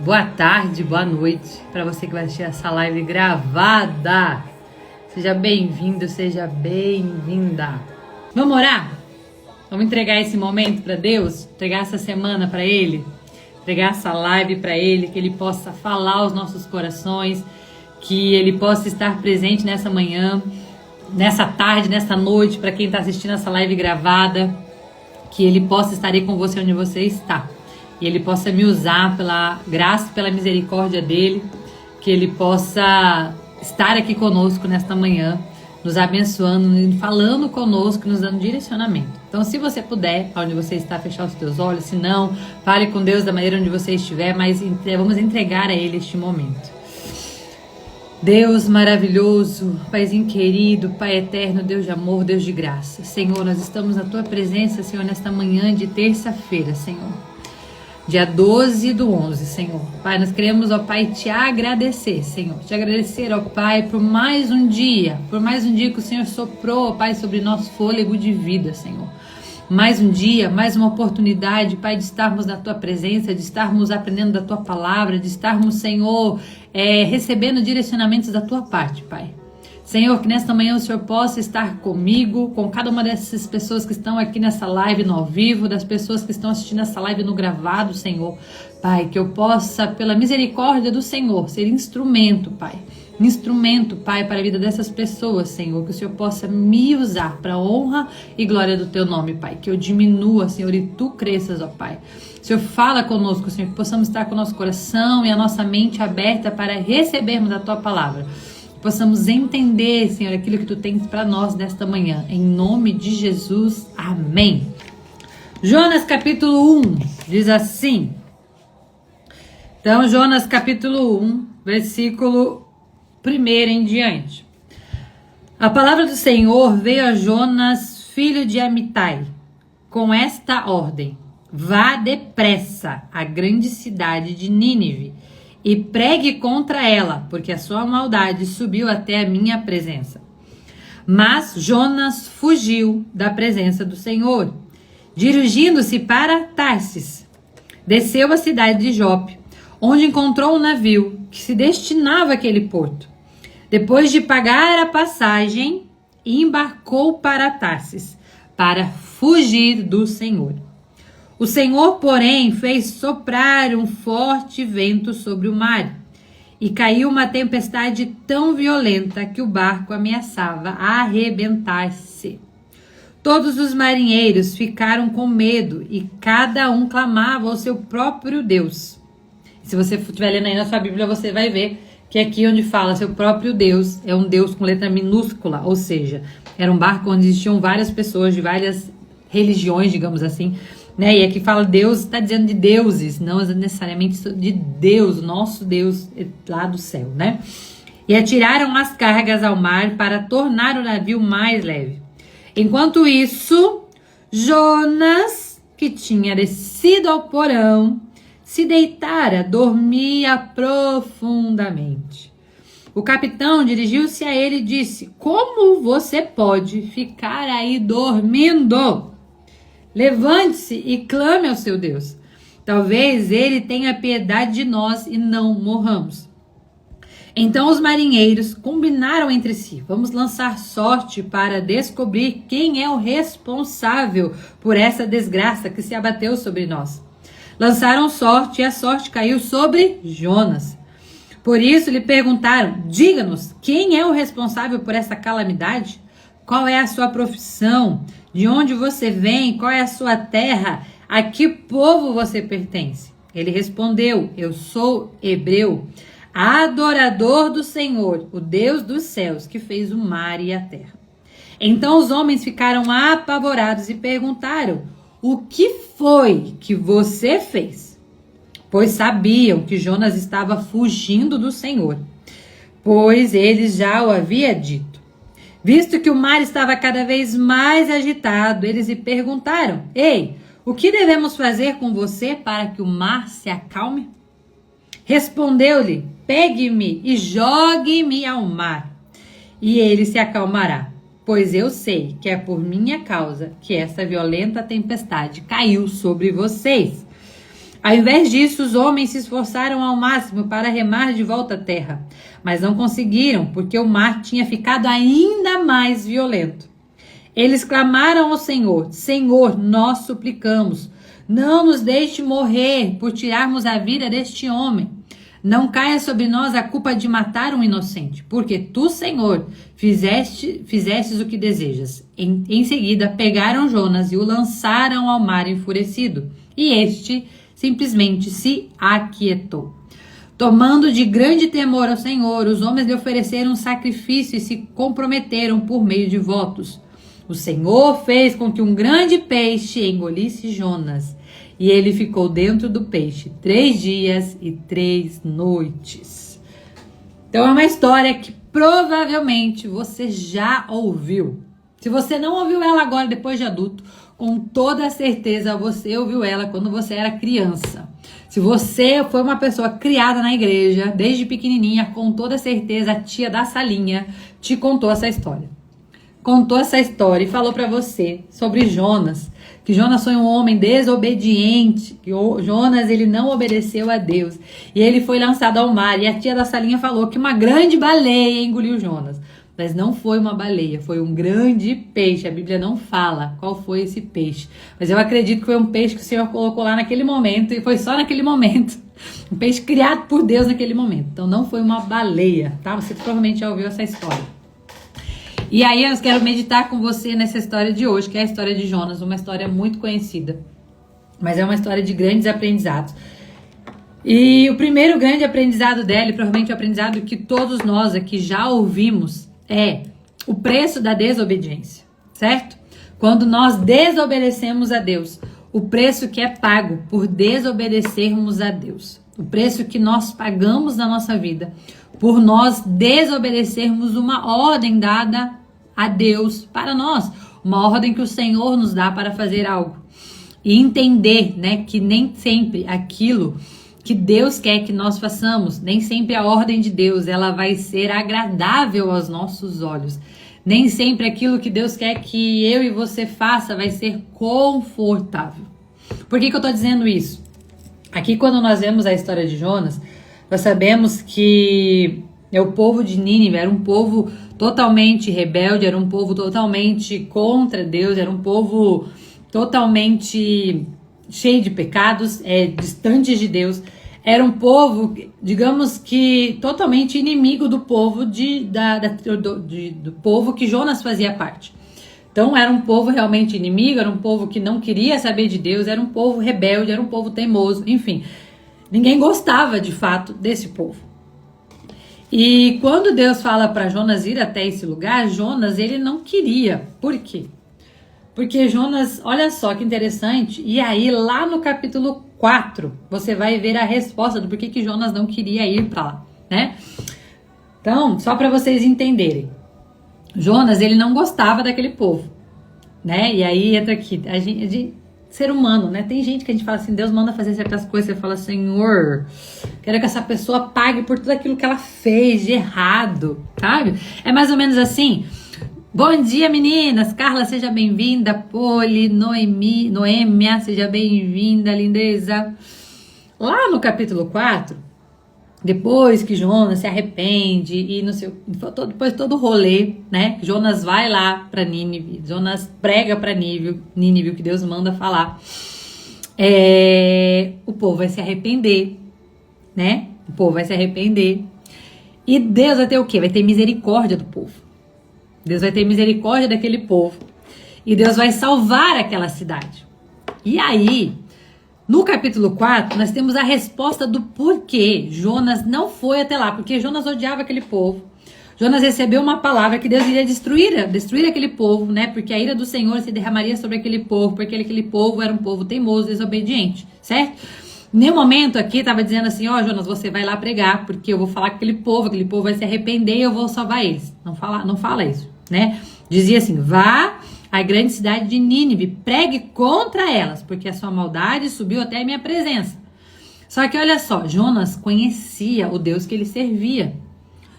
Boa tarde, boa noite para você que vai assistir essa live gravada. Seja bem-vindo, seja bem-vinda. Vamos orar? Vamos entregar esse momento para Deus? Entregar essa semana para Ele? Entregar essa live para Ele, que Ele possa falar aos nossos corações, que Ele possa estar presente nessa manhã, nessa tarde, nessa noite, para quem está assistindo essa live gravada, que Ele possa estar aí com você onde você está. E Ele possa me usar pela graça e pela misericórdia dEle, que Ele possa estar aqui conosco nesta manhã, nos abençoando, falando conosco, nos dando direcionamento. Então, se você puder, onde você está, fechar os teus olhos. Se não, fale com Deus da maneira onde você estiver, mas vamos entregar a Ele este momento. Deus maravilhoso, Paizinho querido, Pai eterno, Deus de amor, Deus de graça. Senhor, nós estamos na Tua presença, Senhor, nesta manhã de terça-feira, Senhor. Dia 12/11, Senhor. Pai, nós queremos, ó Pai, te agradecer, Senhor. Te agradecer, ó Pai, por mais um dia que o Senhor soprou, ó Pai, sobre nosso fôlego de vida, Senhor. Mais um dia, mais uma oportunidade, Pai, de estarmos na Tua presença, de estarmos aprendendo da Tua palavra, de estarmos, Senhor, recebendo direcionamentos da Tua parte, Pai. Senhor, que nesta manhã o Senhor possa estar comigo, com cada uma dessas pessoas que estão aqui nessa live no ao vivo, das pessoas que estão assistindo essa live no gravado, Senhor. Pai, que eu possa, pela misericórdia do Senhor, ser instrumento, Pai. Instrumento, Pai, para a vida dessas pessoas, Senhor. Que o Senhor possa me usar para a honra e glória do Teu nome, Pai. Que eu diminua, Senhor, e Tu cresças, ó Pai. O Senhor fala conosco, Senhor, que possamos estar com o nosso coração e a nossa mente aberta para recebermos a Tua palavra. Possamos entender, Senhor, aquilo que Tu tens para nós nesta manhã. Em nome de Jesus, amém. Jonas capítulo 1 diz assim. Então, Jonas capítulo 1, versículo 1 em diante. A palavra do Senhor veio a Jonas, filho de Amitai, com esta ordem: vá depressa à grande cidade de Nínive e pregue contra ela, porque a sua maldade subiu até a minha presença. Mas Jonas fugiu da presença do Senhor, dirigindo-se para Tarsis. Desceu à cidade de Jope, onde encontrou um navio que se destinava àquele porto. Depois de pagar a passagem, embarcou para Tarsis, para fugir do Senhor. O Senhor, porém, fez soprar um forte vento sobre o mar, e caiu uma tempestade tão violenta que o barco ameaçava arrebentar-se. Todos os marinheiros ficaram com medo, e cada um clamava ao seu próprio Deus. Se você estiver lendo aí na sua Bíblia, você vai ver que aqui onde fala seu próprio Deus, é um Deus com letra minúscula, ou seja, era um barco onde existiam várias pessoas de várias religiões, digamos assim, né? E aqui fala Deus, está dizendo de deuses, não necessariamente de Deus, nosso Deus lá do céu, né? E atiraram as cargas ao mar para tornar o navio mais leve. Enquanto isso, Jonas, que tinha descido ao porão, se deitara, dormia profundamente. O capitão dirigiu-se a ele e disse: como você pode ficar aí dormindo? Levante-se e clame ao seu Deus. Talvez ele tenha piedade de nós e não morramos. Então os marinheiros combinaram entre si: vamos lançar sorte para descobrir quem é o responsável por essa desgraça que se abateu sobre nós. Lançaram sorte e a sorte caiu sobre Jonas. Por isso lhe perguntaram: diga-nos, quem é o responsável por essa calamidade? Qual é a sua profissão? De onde você vem? Qual é a sua terra? A que povo você pertence? Ele respondeu: eu sou hebreu, adorador do Senhor, o Deus dos céus, que fez o mar e a terra. Então os homens ficaram apavorados e perguntaram: o que foi que você fez? Pois sabiam que Jonas estava fugindo do Senhor, pois ele já o havia dito. Visto que o mar estava cada vez mais agitado, eles lhe perguntaram: ei, o que devemos fazer com você para que o mar se acalme? Respondeu-lhe: pegue-me e jogue-me ao mar, e ele se acalmará. Pois eu sei que é por minha causa que essa violenta tempestade caiu sobre vocês. Ao invés disso, os homens se esforçaram ao máximo para remar de volta à terra, mas não conseguiram, porque o mar tinha ficado ainda mais violento. Eles clamaram ao Senhor: Senhor, nós suplicamos, não nos deixe morrer por tirarmos a vida deste homem. Não caia sobre nós a culpa de matar um inocente, porque tu, Senhor, fizestes o que desejas. Em seguida, pegaram Jonas e o lançaram ao mar enfurecido, e este simplesmente se aquietou. Tomando de grande temor ao Senhor, os homens lhe ofereceram um sacrifício e se comprometeram por meio de votos. O Senhor fez com que um grande peixe engolisse Jonas, e ele ficou dentro do peixe 3 dias e 3 noites. Então é uma história que provavelmente você já ouviu. Se você não ouviu ela agora, depois de adulto, com toda certeza você ouviu ela quando você era criança. Se você foi uma pessoa criada na igreja, desde pequenininha, com toda certeza a tia da salinha te contou essa história. Contou essa história e falou para você sobre Jonas, que Jonas foi um homem desobediente, que Jonas ele não obedeceu a Deus e ele foi lançado ao mar, e a tia da salinha falou que uma grande baleia engoliu Jonas, mas não foi uma baleia, foi um grande peixe. A Bíblia não fala qual foi esse peixe, mas eu acredito que foi um peixe que o Senhor colocou lá naquele momento, e foi só naquele momento, um peixe criado por Deus naquele momento. Então não foi uma baleia, tá? Você provavelmente já ouviu essa história. E aí eu quero meditar com você nessa história de hoje, que é a história de Jonas, uma história muito conhecida, mas é uma história de grandes aprendizados. E o primeiro grande aprendizado dela, e provavelmente o aprendizado que todos nós aqui já ouvimos, é o preço da desobediência, certo? Quando nós desobedecemos a Deus, o preço que é pago por desobedecermos a Deus, o preço que nós pagamos na nossa vida por nós desobedecermos uma ordem dada a Deus para nós, uma ordem que o Senhor nos dá para fazer algo. E entender, né, que nem sempre aquilo que Deus quer que nós façamos, nem sempre a ordem de Deus, ela vai ser agradável aos nossos olhos. Nem sempre aquilo que Deus quer que eu e você faça vai ser confortável. Por que eu tô dizendo isso? Aqui, quando nós vemos a história de Jonas, nós sabemos que o povo de Nínive era um povo totalmente rebelde, era um povo totalmente contra Deus, era um povo totalmente cheio de pecados, distante de Deus. Era um povo, digamos que, totalmente inimigo do povo do povo que Jonas fazia parte. Então era um povo realmente inimigo, era um povo que não queria saber de Deus, era um povo rebelde, era um povo teimoso, enfim. Ninguém gostava, de fato, desse povo. E quando Deus fala para Jonas ir até esse lugar, Jonas, ele não queria. Por quê? Porque Jonas, olha só que interessante, e aí lá no capítulo 4, você vai ver a resposta do porquê que Jonas não queria ir para lá, né? Então, só para vocês entenderem. Jonas, ele não gostava daquele povo, né? E aí entra aqui, a gente ser humano, né? Tem gente que a gente fala assim, Deus manda fazer certas coisas, você fala, Senhor, quero que essa pessoa pague por tudo aquilo que ela fez de errado, sabe? É mais ou menos assim. Bom dia, meninas. Carla, seja bem-vinda. Poli, Noêmia, seja bem-vinda, lindeza. Lá no capítulo 4, depois que Jonas se arrepende e depois todo o rolê, né? Jonas vai lá para Nínive, Jonas prega para Nínive o que Deus manda falar. O povo vai se arrepender, né? O povo vai se arrepender. E Deus vai ter o quê? Vai ter misericórdia do povo. Deus vai ter misericórdia daquele povo. E Deus vai salvar aquela cidade. E aí, no capítulo 4, nós temos a resposta do porquê Jonas não foi até lá. Porque Jonas odiava aquele povo. Jonas recebeu uma palavra que Deus iria destruir aquele povo, né? Porque a ira do Senhor se derramaria sobre aquele povo, porque aquele povo era um povo teimoso, desobediente, certo? Em nenhum momento aqui estava dizendo assim, Jonas, você vai lá pregar, porque eu vou falar com aquele povo vai se arrepender e eu vou salvar eles. Não fala isso, né? Dizia assim, vá à grande cidade de Nínive, pregue contra elas, porque a sua maldade subiu até a minha presença. Só que olha só, Jonas conhecia o Deus que ele servia.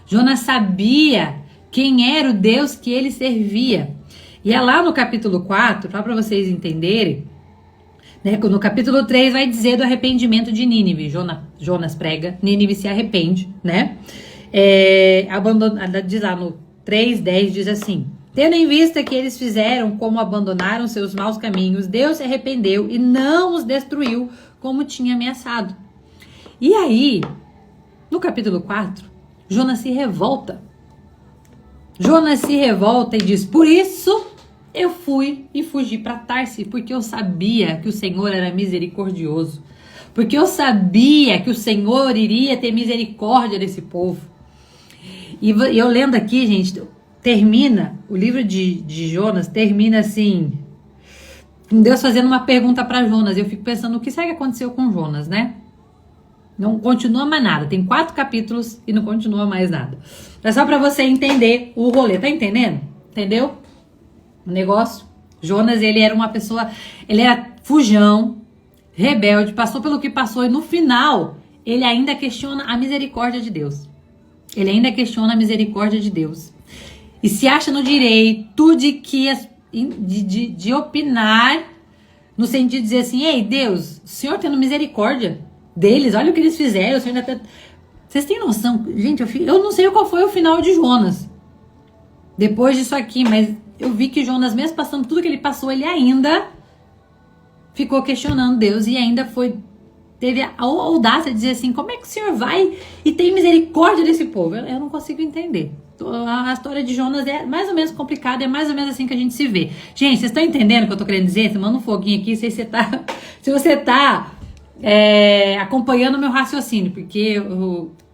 Jonas sabia quem era o Deus que ele servia. E é lá no capítulo 4, para vocês entenderem, Né? No capítulo 3 vai dizer do arrependimento de Nínive. Jonas prega, Nínive se arrepende, né? Diz lá no 3:10, diz assim: tendo em vista que eles fizeram como abandonaram seus maus caminhos, Deus se arrependeu e não os destruiu como tinha ameaçado. E aí, no capítulo 4, Jonas se revolta. Jonas se revolta e diz: por isso eu fui e fugi para Tarsis, porque eu sabia que o Senhor era misericordioso. Porque eu sabia que o Senhor iria ter misericórdia desse povo. E eu lendo aqui, gente, termina, o livro de Jonas termina assim, com Deus fazendo uma pergunta para Jonas. Eu fico pensando, o que será que aconteceu com Jonas, né? Não continua mais nada. Tem 4 capítulos e não continua mais nada. É só para você entender o rolê. Tá entendendo? Entendeu? O negócio. Jonas, ele era uma pessoa, ele era fujão, rebelde, passou pelo que passou e no final ele ainda questiona a misericórdia de Deus. Ele ainda questiona a misericórdia de Deus. E se acha no direito de opinar no sentido de dizer assim: ei, Deus, o Senhor tendo misericórdia deles, olha o que eles fizeram, o Senhor ainda tá... Vocês têm noção? Gente, eu não sei qual foi o final de Jonas depois disso aqui, mas eu vi que Jonas, mesmo passando tudo que ele passou, ele ainda ficou questionando Deus e ainda teve a audácia de dizer assim: como é que o Senhor vai e tem misericórdia desse povo? Eu não consigo entender. A história de Jonas é mais ou menos complicada, é mais ou menos assim que a gente se vê. Gente, vocês estão entendendo o que eu tô querendo dizer? Você manda um foguinho aqui, se você tá acompanhando o meu raciocínio, porque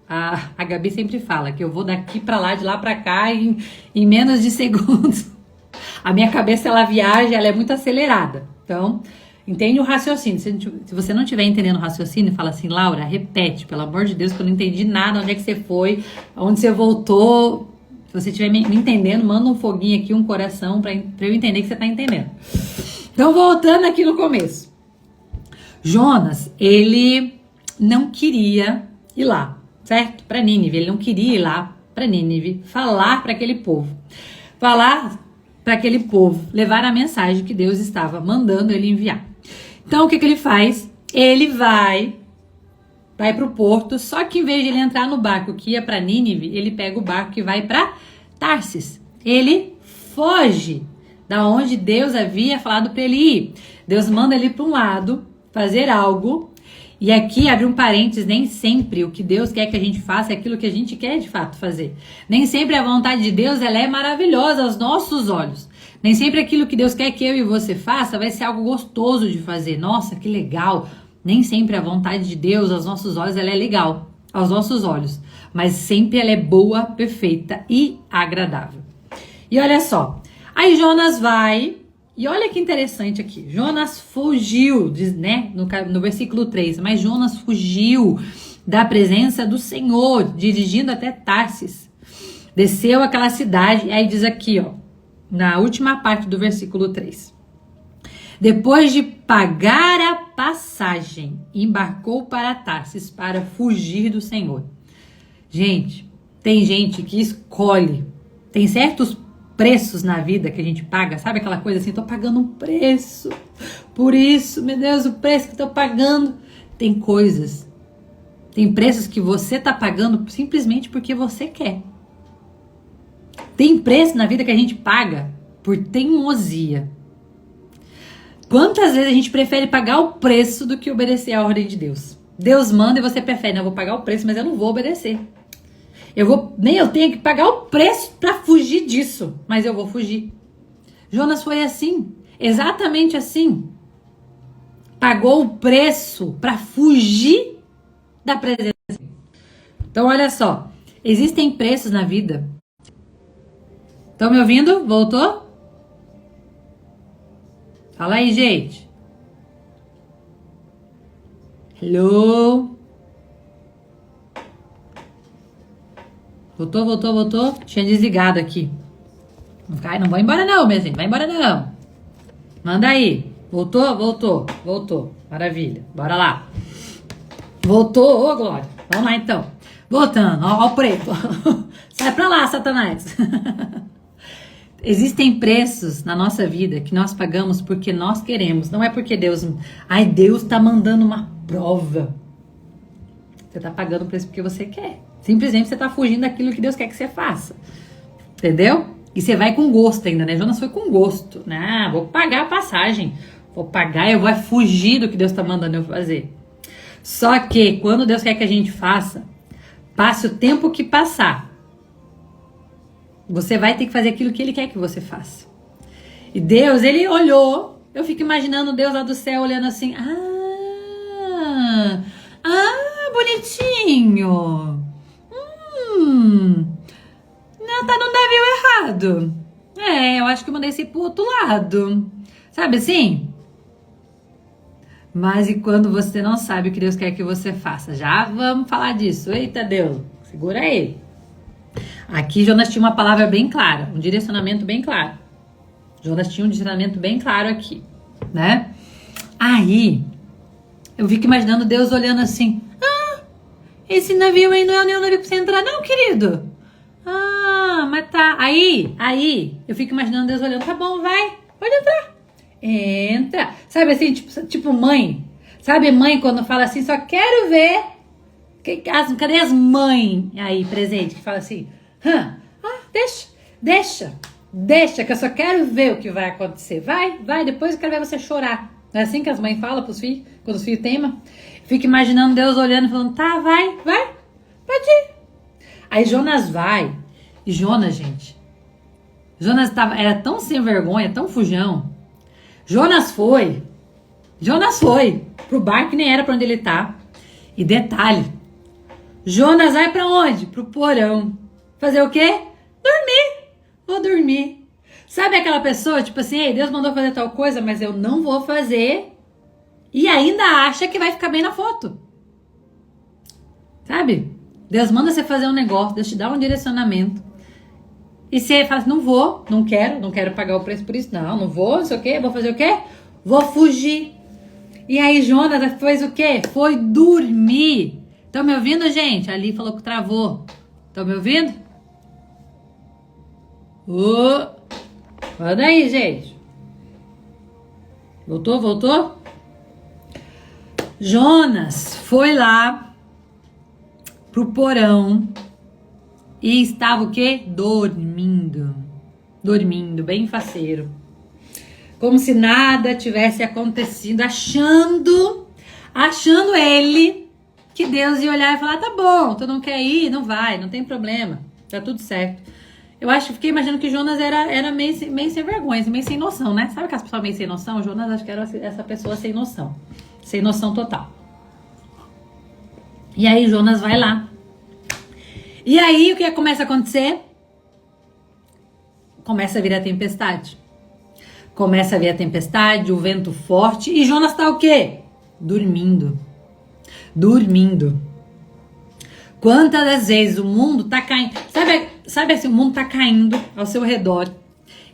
a Gabi sempre fala que eu vou daqui pra lá, de lá pra cá em menos de segundos. A minha cabeça, ela viaja, ela é muito acelerada. Então, entende o raciocínio. Se você não estiver entendendo o raciocínio, fala assim: Laura, repete, pelo amor de Deus, que eu não entendi nada, onde é que você foi, onde você voltou. Se você estiver me entendendo, manda um foguinho aqui, um coração, pra eu entender que você tá entendendo. Então, voltando aqui no começo. Jonas, ele não queria ir lá, certo? Para Nínive. Ele não queria ir lá para Nínive, falar para aquele povo. Levar a mensagem que Deus estava mandando ele enviar. Então, o que ele faz? Ele vai para o porto, só que em vez de ele entrar no barco que ia para Nínive, ele pega o barco que vai para Tarsis. Ele foge da onde Deus havia falado para ele ir. Deus manda ele para um lado, fazer algo, e aqui abre um parênteses: nem sempre o que Deus quer que a gente faça é aquilo que a gente quer de fato fazer. Nem sempre a vontade de Deus, ela é maravilhosa aos nossos olhos. Nem sempre aquilo que Deus quer que eu e você faça vai ser algo gostoso de fazer. Nossa, que legal! Nem sempre a vontade de Deus aos nossos olhos, ela é legal aos nossos olhos, mas sempre ela é boa, perfeita e agradável. E olha só, aí Jonas vai, e olha que interessante aqui, Jonas fugiu, diz, né, no versículo 3, mas Jonas fugiu da presença do Senhor, dirigindo até Tarsis, desceu aquela cidade, e aí diz aqui, ó, na última parte do versículo 3, depois de pagar a passagem, embarcou para Tarsis para fugir do Senhor. Gente, tem gente que escolhe, tem certos preços na vida que a gente paga, sabe aquela coisa assim: tô pagando um preço por isso, meu Deus, o preço que tô pagando. Tem preços que você tá pagando simplesmente porque você quer. Tem preço na vida que a gente paga por teimosia. Quantas vezes a gente prefere pagar o preço do que obedecer à ordem de Deus? Deus manda e você prefere: não, eu vou pagar o preço, mas eu não vou obedecer. Eu tenho que pagar o preço para fugir disso, mas eu vou fugir. Jonas foi assim, exatamente assim. Pagou o preço para fugir da presença. Então, olha só, existem preços na vida. Estão me ouvindo? Voltou? Fala aí, gente. Hello? Voltou. Tinha desligado aqui. Não vai embora não, minha gente. Vai embora não. Manda aí. Voltou. Maravilha. Bora lá. Voltou, ô Glória. Vamos lá então. Voltando. Ó o preto. Sai pra lá, Satanás. Existem preços na nossa vida que nós pagamos porque nós queremos. Não é porque Deus tá mandando uma prova. Você tá pagando o preço porque você quer. Simplesmente você tá fugindo daquilo que Deus quer que você faça. Entendeu? E você vai com gosto ainda, né? Jonas foi com gosto, né? Vou pagar a passagem. Vou pagar, eu vou fugir do que Deus tá mandando eu fazer. Só que quando Deus quer que a gente faça, passe o tempo que passar, você vai ter que fazer aquilo que Ele quer que você faça. E Deus, Ele olhou, eu fico imaginando Deus lá do céu olhando assim, bonitinho. Não, tá no navio errado. Eu acho que eu mandei você ir pro outro lado. Sabe assim? Mas e quando você não sabe o que Deus quer que você faça? Já vamos falar disso. Eita Deus, segura aí. Aqui Jonas tinha uma palavra bem clara, um direcionamento bem claro. Jonas tinha um direcionamento bem claro aqui, né? Aí, eu fico imaginando Deus olhando assim, esse navio aí não é nenhum navio pra você entrar não, querido. Mas tá, aí, eu fico imaginando Deus olhando, tá bom, vai, pode entrar. Entra, sabe assim, tipo mãe, sabe mãe quando fala assim, só quero ver, cadê as mães aí presentes que fala assim, deixa, que eu só quero ver o que vai acontecer, vai, depois eu quero ver você chorar. Não é assim que as mães falam pros filhos, quando os filhos teimam? Fica imaginando Deus olhando e falando, tá, vai, pode ir. Aí Jonas vai, e Jonas, gente, era tão sem vergonha, tão fujão. Jonas foi pro barco que nem era pra onde ele tá. E detalhe, Jonas vai pra onde? Pro porão. Fazer o quê? Vou dormir. Sabe aquela pessoa, tipo assim, ei, Deus mandou fazer tal coisa, mas eu não vou fazer. E ainda acha que vai ficar bem na foto. Sabe? Deus manda você fazer um negócio, Deus te dá um direcionamento. E você fala assim, não quero pagar o preço por isso. Não vou, não sei o quê, vou fazer o quê? Vou fugir. E aí Jonas fez o quê? Foi dormir. Estão me ouvindo, gente? Ali falou que travou. Estão me ouvindo? Olha aí, gente. Voltou? Jonas foi lá pro porão e estava o quê? Dormindo, bem faceiro. Como se nada tivesse acontecido, achando ele que Deus ia olhar e falar, tá bom, tu não quer ir, não vai, não tem problema, tá tudo certo. Eu fiquei imaginando que Jonas era meio sem vergonha, meio sem noção, né? Sabe aquelas pessoas meio sem noção? Jonas acho que era essa pessoa sem noção total. E aí Jonas vai lá. E aí o que começa a acontecer? Começa a vir a tempestade. O vento forte, e Jonas tá o quê? Dormindo. Quantas das vezes o mundo tá caindo, sabe assim, o mundo tá caindo ao seu redor.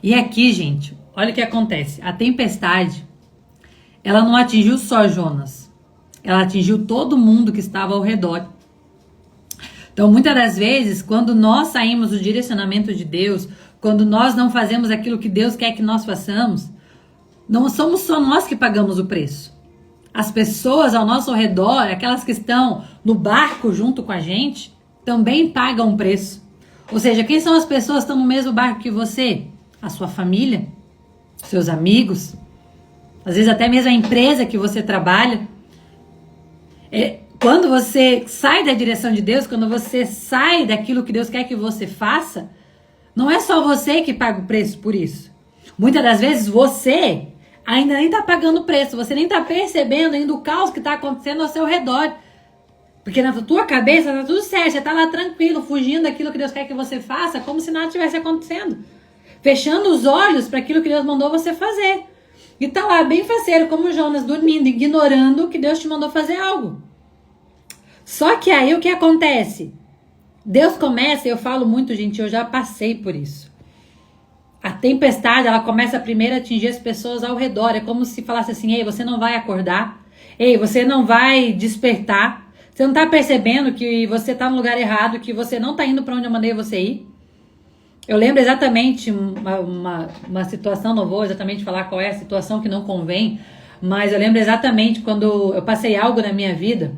E aqui, gente, olha o que acontece. A tempestade, ela não atingiu só Jonas. Ela atingiu todo mundo que estava ao redor. Então, muitas das vezes, quando nós saímos do direcionamento de Deus, quando nós não fazemos aquilo que Deus quer que nós façamos, não somos só nós que pagamos o preço. As pessoas ao nosso redor, aquelas que estão no barco junto com a gente, também pagam um preço. Ou seja, quem são as pessoas que estão no mesmo barco que você? A sua família, seus amigos, às vezes até mesmo a empresa que você trabalha. Quando você sai da direção de Deus, quando você sai daquilo que Deus quer que você faça, não é só você que paga o preço por isso. Muitas das vezes você ainda nem está pagando o preço, você nem está percebendo ainda o caos que está acontecendo ao seu redor. Porque na tua cabeça está tudo certo, você está lá tranquilo, fugindo daquilo que Deus quer que você faça, como se nada estivesse acontecendo. Fechando os olhos para aquilo que Deus mandou você fazer. E tá lá bem faceiro, como Jonas, dormindo, ignorando que Deus te mandou fazer algo. Só que aí o que acontece? Deus começa, eu falo muito, gente, eu já passei por isso. A tempestade, ela começa primeiro a atingir as pessoas ao redor. É como se falasse assim, ei, você não vai acordar. Ei, você não vai despertar. Você não tá percebendo que você tá no lugar errado, que você não tá indo para onde eu mandei você ir. Eu lembro exatamente uma situação, não vou exatamente falar qual é a situação que não convém, mas eu lembro exatamente quando eu passei algo na minha vida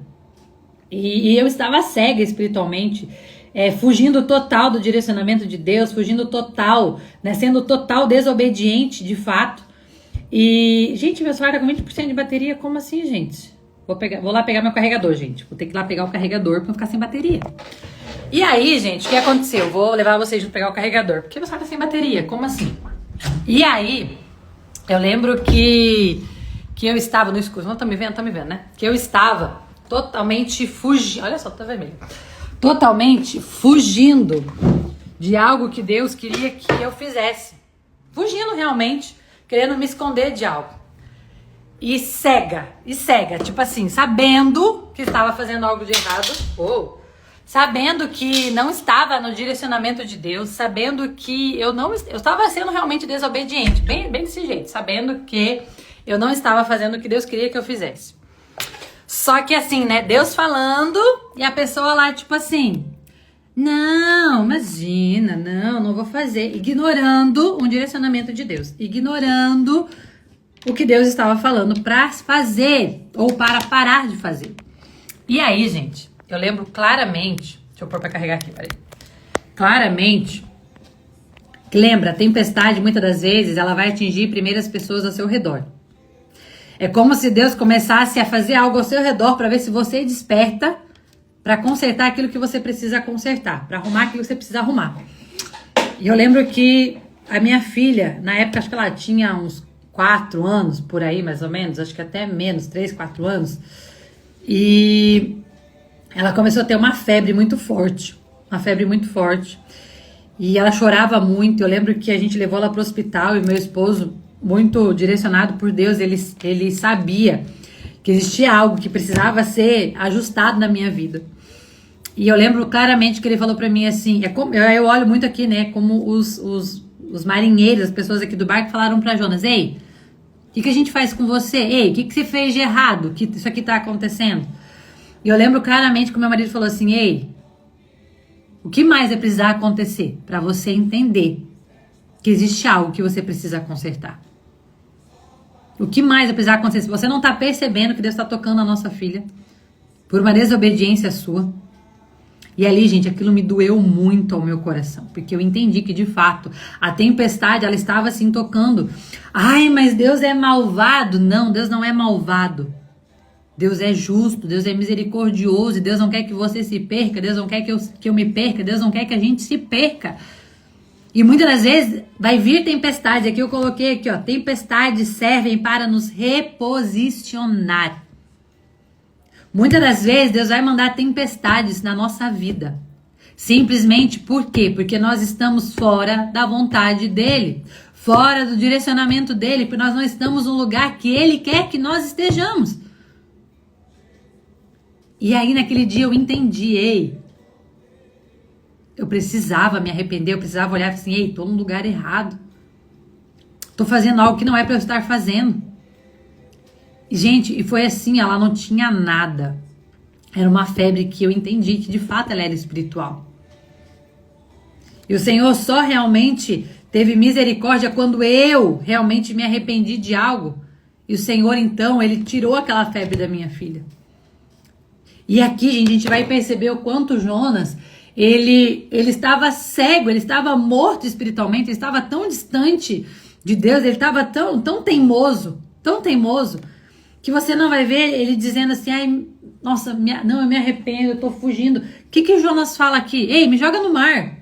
e eu estava cega espiritualmente, fugindo total do direcionamento de Deus, fugindo total, né, sendo total desobediente de fato. E, gente, meu celular tá com 20% de bateria, como assim, gente? Vou lá pegar meu carregador, gente. Vou ter que ir lá pegar o carregador pra não ficar sem bateria. E aí, gente, o que aconteceu? Vou levar vocês pra pegar o carregador. Porque meu celular tá sem bateria, como assim? E aí, eu lembro que eu estava no escuro. Não tá me vendo? Tá me vendo, né? Que eu estava totalmente fugindo. Olha só, tá vermelho. Totalmente fugindo de algo que Deus queria que eu fizesse. Fugindo realmente, querendo me esconder de algo. E cega, tipo assim, sabendo que estava fazendo algo de errado, sabendo que não estava no direcionamento de Deus, sabendo que eu estava sendo realmente desobediente, bem desse jeito, sabendo que eu não estava fazendo o que Deus queria que eu fizesse. Só que assim, né, Deus falando e a pessoa lá, tipo assim, não, imagina, não vou fazer, ignorando um direcionamento de Deus, ignorando o que Deus estava falando para fazer ou para parar de fazer. E aí, gente, eu lembro claramente, deixa eu pôr para carregar aqui, peraí. Claramente, lembra, a tempestade muitas das vezes ela vai atingir primeiro as pessoas ao seu redor. É como se Deus começasse a fazer algo ao seu redor para ver se você desperta para consertar aquilo que você precisa consertar, para arrumar aquilo que você precisa arrumar. E eu lembro que a minha filha, na época, acho que ela tinha uns 4 anos, por aí mais ou menos, acho que até menos, 3, 4 anos, e ela começou a ter uma febre muito forte, e ela chorava muito. Eu lembro que a gente levou ela para o hospital e meu esposo, muito direcionado por Deus, ele sabia que existia algo que precisava ser ajustado na minha vida. E eu lembro claramente que ele falou para mim assim, eu olho muito aqui, né, como os marinheiros, as pessoas aqui do barco falaram para Jonas, ei, o que a gente faz com você? Ei, o que você fez de errado? Que isso aqui tá acontecendo? E eu lembro claramente que o meu marido falou assim, ei, o que mais vai precisar acontecer para você entender que existe algo que você precisa consertar? O que mais vai precisar acontecer? Se você não tá percebendo que Deus tá tocando a nossa filha por uma desobediência sua. E ali, gente, aquilo me doeu muito ao meu coração, porque eu entendi que, de fato, a tempestade, ela estava assim tocando. Ai, mas Deus é malvado. Não, Deus não é malvado. Deus é justo, Deus é misericordioso, e Deus não quer que você se perca, Deus não quer que eu me perca, Deus não quer que a gente se perca. E muitas das vezes vai vir tempestade. Aqui eu coloquei aqui, ó, tempestades servem para nos reposicionar. Muitas das vezes Deus vai mandar tempestades na nossa vida. Simplesmente por quê? Porque nós estamos fora da vontade dele, fora do direcionamento dele, porque nós não estamos no lugar que ele quer que nós estejamos. E aí naquele dia eu entendi, ei, eu precisava me arrepender, eu precisava olhar assim, ei, tô no lugar errado. Tô fazendo algo que não é para eu estar fazendo. Gente, e foi assim, ela não tinha nada. Era uma febre que eu entendi que de fato ela era espiritual. E o Senhor só realmente teve misericórdia quando eu realmente me arrependi de algo. E o Senhor então, ele tirou aquela febre da minha filha. E aqui, gente, a gente vai perceber o quanto Jonas, ele estava cego, ele estava morto espiritualmente, ele estava tão distante de Deus, ele estava tão teimoso, que você não vai ver ele dizendo assim, ai, nossa, não, eu me arrependo, eu tô fugindo. O que Jonas fala aqui? Ei, me joga no mar.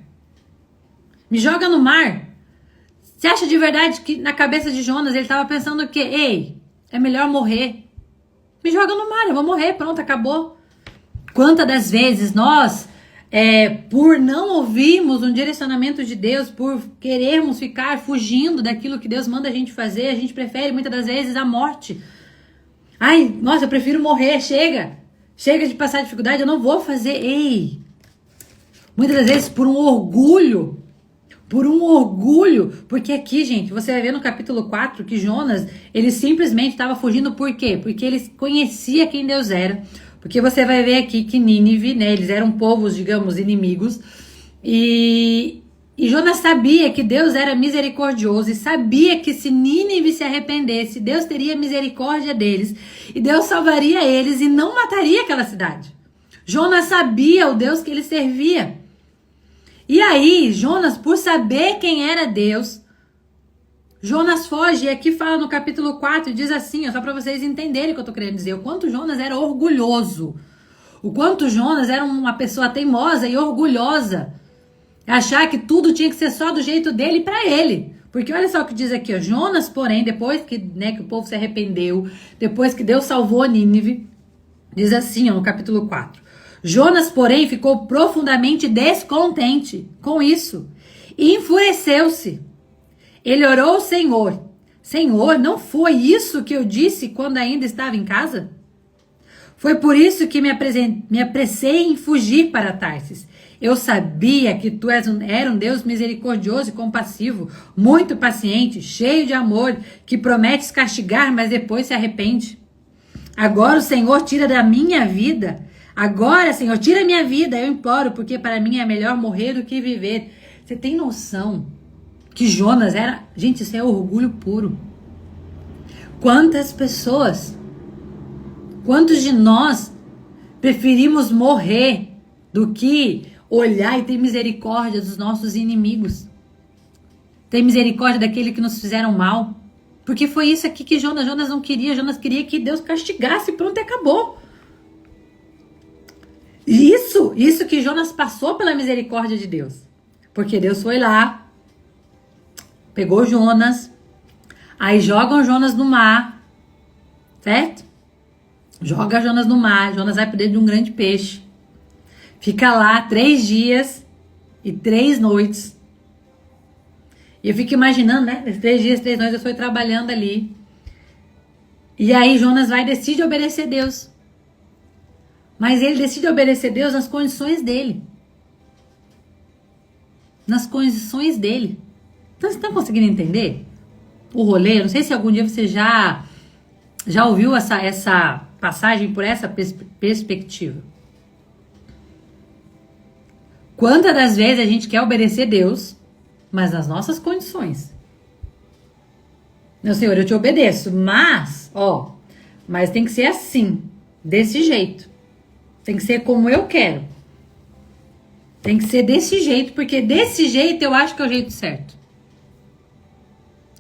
Me joga no mar. Você acha de verdade que na cabeça de Jonas ele estava pensando o quê? Ei, é melhor morrer. Me joga no mar, eu vou morrer, pronto, acabou. Quantas das vezes nós, por não ouvirmos um direcionamento de Deus, por querermos ficar fugindo daquilo que Deus manda a gente fazer, a gente prefere muitas das vezes a morte. Ai, nossa, eu prefiro morrer, chega de passar dificuldade, eu não vou fazer. Ei, muitas das vezes por um orgulho, porque aqui, gente, você vai ver no capítulo 4 que Jonas, ele simplesmente estava fugindo por quê? Porque ele conhecia quem Deus era, porque você vai ver aqui que Nínive, né, eles eram povos, digamos, inimigos, e E Jonas sabia que Deus era misericordioso e sabia que se Nínive se arrependesse, Deus teria misericórdia deles e Deus salvaria eles e não mataria aquela cidade. Jonas sabia o Deus que ele servia. E aí, Jonas, por saber quem era Deus, Jonas foge, e aqui fala no capítulo 4, diz assim, ó, só para vocês entenderem o que eu tô querendo dizer, o quanto Jonas era orgulhoso, o quanto Jonas era uma pessoa teimosa e orgulhosa, achar que tudo tinha que ser só do jeito dele para ele. Porque olha só o que diz aqui, ó, Jonas, porém, depois que, que o povo se arrependeu, depois que Deus salvou Nínive, diz assim, ó, no capítulo 4, Jonas, porém, ficou profundamente descontente com isso e enfureceu-se. Ele orou ao Senhor. Senhor, não foi isso que eu disse quando ainda estava em casa? Foi por isso que me apressei em fugir para Tarsis. Eu sabia que tu era um Deus misericordioso e compassivo, muito paciente, cheio de amor, que prometes castigar, mas depois se arrepende. Agora o Senhor tira da minha vida. Agora, Senhor, tira a minha vida, eu imploro, porque para mim é melhor morrer do que viver. Você tem noção que Jonas era... Gente, isso é orgulho puro. Quantas pessoas, quantos de nós preferimos morrer do que olhar e ter misericórdia dos nossos inimigos? Ter misericórdia daquele que nos fizeram mal. Porque foi isso aqui que Jonas não queria. Jonas queria que Deus castigasse, pronto, e acabou. Isso que Jonas passou pela misericórdia de Deus. Porque Deus foi lá, pegou Jonas, aí jogam Jonas no mar, certo? Joga Jonas no mar, Jonas vai para dentro de um grande peixe. Fica lá 3 dias e 3 noites. E eu fico imaginando, né? 3 dias, 3 noites eu fui trabalhando ali. E aí Jonas vai e decide obedecer a Deus. Mas ele decide obedecer a Deus nas condições dele. Nas condições dele. Então, vocês estão conseguindo entender o rolê? Eu não sei se algum dia você já ouviu essa passagem por essa perspectiva. Quantas das vezes a gente quer obedecer a Deus, mas nas nossas condições? Meu Senhor, eu te obedeço, mas tem que ser assim, desse jeito. Tem que ser como eu quero. Tem que ser desse jeito, porque desse jeito eu acho que é o jeito certo.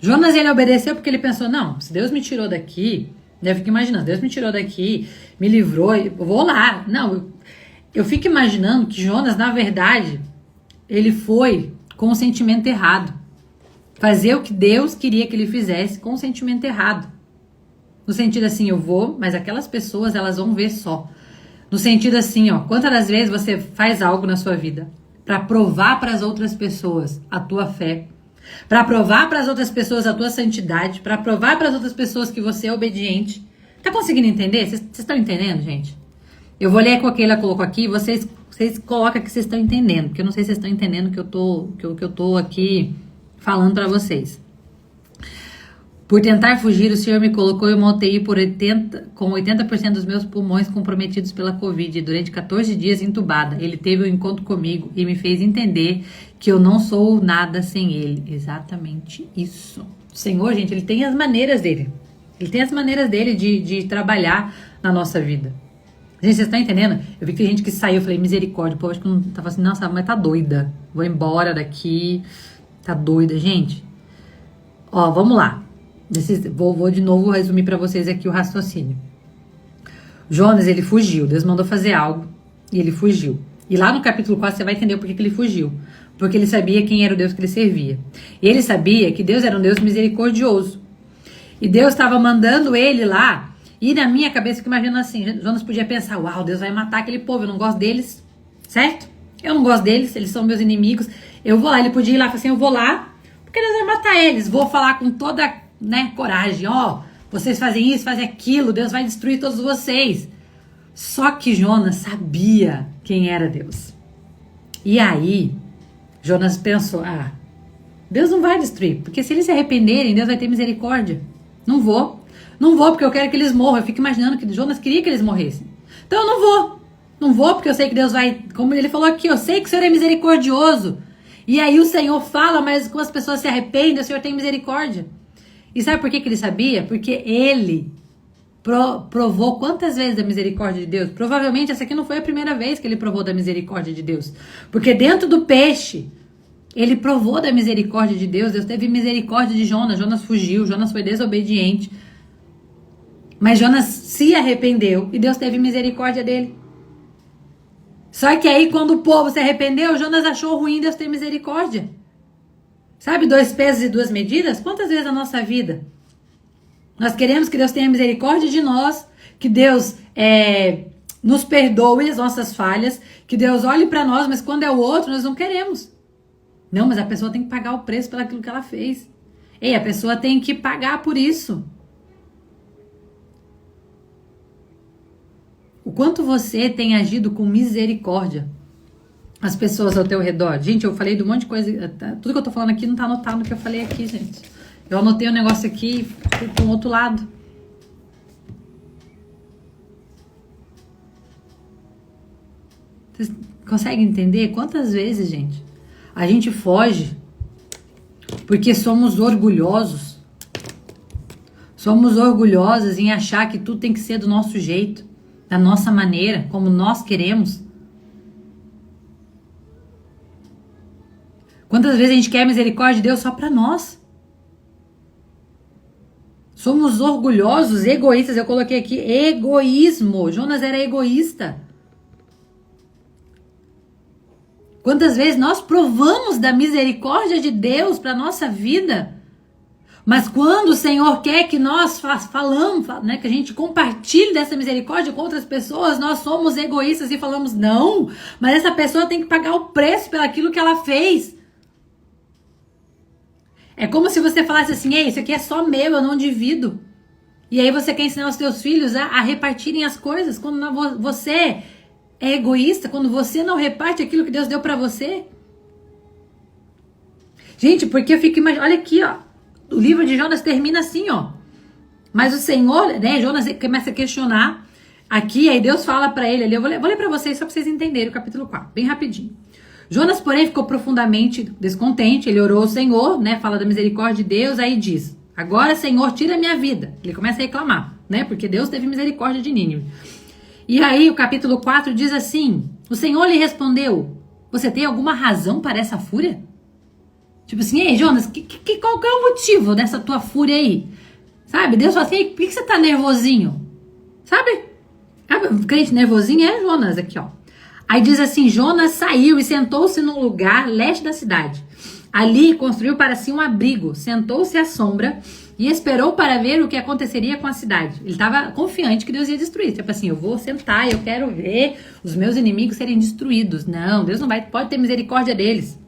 Jonas, ele obedeceu porque ele pensou, não, se Deus me tirou daqui, eu fico imaginando, Deus me tirou daqui, me livrou, eu vou lá. Não, eu fico imaginando que Jonas, na verdade, ele foi com o sentimento errado. Fazer o que Deus queria que ele fizesse com o sentimento errado. No sentido assim, eu vou, mas aquelas pessoas, elas vão ver só. No sentido assim, quantas das vezes você faz algo na sua vida para provar para as outras pessoas a tua fé, para provar para as outras pessoas a tua santidade, para provar para as outras pessoas que você é obediente. Tá conseguindo entender? Vocês estão entendendo, gente? Eu vou ler o que ela colocou aqui, vocês colocam que vocês estão entendendo, porque eu não sei se vocês estão entendendo que eu tô aqui falando para vocês. Por tentar fugir, o Senhor me colocou em uma UTI com 80% dos meus pulmões comprometidos pela Covid. Durante 14 dias entubada, ele teve um encontro comigo e me fez entender que eu não sou nada sem ele. Exatamente isso. O Senhor, gente, ele tem as maneiras dele. Ele tem as maneiras dele de trabalhar na nossa vida. Gente, vocês estão entendendo? Eu vi que tem gente que saiu, eu falei, misericórdia. O povo acho que não tava assim, nossa, mas tá doida. Vou embora daqui. Tá doida, gente. Vamos lá. Vou de novo resumir para vocês aqui o raciocínio. Jonas, ele fugiu. Deus mandou fazer algo e ele fugiu. E lá no capítulo 4 você vai entender por que ele fugiu. Porque ele sabia quem era o Deus que ele servia. E ele sabia que Deus era um Deus misericordioso. E Deus estava mandando ele lá. E na minha cabeça, eu fico imaginando assim, Jonas podia pensar, uau, Deus vai matar aquele povo, eu não gosto deles, certo? Eu não gosto deles, eles são meus inimigos. Eu vou lá, ele podia ir lá e falar assim, eu vou lá, porque Deus vai matar eles. Vou falar com toda, coragem, vocês fazem isso, fazem aquilo, Deus vai destruir todos vocês. Só que Jonas sabia quem era Deus. E aí, Jonas pensou, Deus não vai destruir, porque se eles se arrependerem, Deus vai ter misericórdia. Não vou porque eu quero que eles morram. Eu fico imaginando que Jonas queria que eles morressem. Então eu não vou porque eu sei que Deus vai, como ele falou aqui, eu sei que o Senhor é misericordioso. E aí o Senhor fala, mas quando as pessoas se arrependem, o Senhor tem misericórdia. E sabe por que ele sabia? Porque ele provou quantas vezes da misericórdia de Deus? Provavelmente essa aqui não foi a primeira vez que ele provou da misericórdia de Deus. Porque dentro do peixe, ele provou da misericórdia de Deus. Deus teve misericórdia de Jonas. Jonas fugiu, Jonas foi desobediente. Mas Jonas se arrependeu e Deus teve misericórdia dele. Só que aí quando o povo se arrependeu, Jonas achou ruim Deus ter misericórdia. Sabe, 2 pesos e 2 medidas? Quantas vezes na nossa vida nós queremos que Deus tenha misericórdia de nós, que Deus nos perdoe as nossas falhas, que Deus olhe para nós, mas quando é o outro nós não queremos. Não, mas a pessoa tem que pagar o preço pelo aquilo que ela fez. Ei, a pessoa tem que pagar por isso. O quanto você tem agido com misericórdia as pessoas ao teu redor. Gente, eu falei de um monte de coisa. Tudo que eu tô falando aqui não tá anotado no que eu falei aqui, gente. Eu anotei um negócio aqui e fui pro outro lado. Vocês conseguem entender quantas vezes, gente, a gente foge porque somos orgulhosos. Somos orgulhosos em achar que tudo tem que ser do nosso jeito, da nossa maneira, como nós queremos. Quantas vezes a gente quer misericórdia de Deus só para nós? Somos orgulhosos, egoístas. Eu coloquei aqui egoísmo. Jonas era egoísta. Quantas vezes nós provamos da misericórdia de Deus para nossa vida? Mas quando o Senhor quer que nós falamos, né, que a gente compartilhe dessa misericórdia com outras pessoas, nós somos egoístas e falamos, não, mas essa pessoa tem que pagar o preço pelo aquilo que ela fez. É como se você falasse assim, ei, isso aqui é só meu, eu não divido. E aí você quer ensinar os teus filhos a repartirem as coisas. Quando você é egoísta, quando você não reparte aquilo que Deus deu pra você. Gente, porque eu fico imaginando, olha aqui, ó. O livro de Jonas termina assim, ó. Mas o Senhor, né, Jonas começa a questionar aqui, aí Deus fala pra ele ali, eu vou ler pra vocês, só pra vocês entenderem o capítulo 4, bem rapidinho. Jonas, porém, ficou profundamente descontente, ele orou ao Senhor, né, fala da misericórdia de Deus, aí diz, agora, Senhor, tira a minha vida. Ele começa a reclamar, né, porque Deus teve misericórdia de Nínive. E aí, o capítulo 4 diz assim, o Senhor lhe respondeu, você tem alguma razão para essa fúria? Tipo assim, ei, Jonas, qual que é o motivo dessa tua fúria aí? Sabe, Deus fala assim, por que você tá nervosinho? Sabe? Crente nervosinho é Jonas aqui, ó. Aí diz assim, Jonas saiu e sentou-se num lugar leste da cidade. Ali construiu para si um abrigo, sentou-se à sombra e esperou para ver o que aconteceria com a cidade. Ele estava confiante que Deus ia destruir. Tipo assim, eu vou sentar, eu quero ver os meus inimigos serem destruídos. Não, Deus não pode ter misericórdia deles.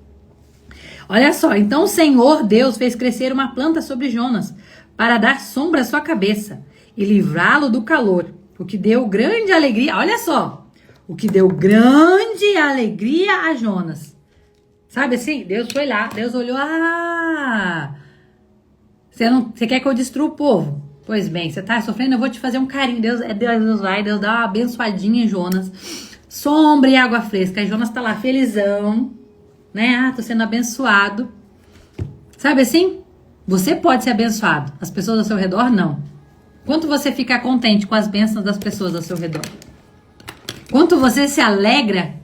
Olha só, então o Senhor Deus fez crescer uma planta sobre Jonas para dar sombra à sua cabeça e livrá-lo do calor, o que deu grande alegria. Olha só. O que deu grande alegria a Jonas. Sabe assim? Deus foi lá. Deus olhou. Você quer que eu destrua o povo? Pois bem, você tá sofrendo, eu vou te fazer um carinho. Deus vai, Deus dá uma abençoadinha em Jonas. Sombra e água fresca. Aí Jonas tá lá felizão. Né? Tô sendo abençoado. Sabe assim? Você pode ser abençoado. As pessoas ao seu redor, não. Quanto você fica contente com as bênçãos das pessoas ao seu redor? Quanto você se alegra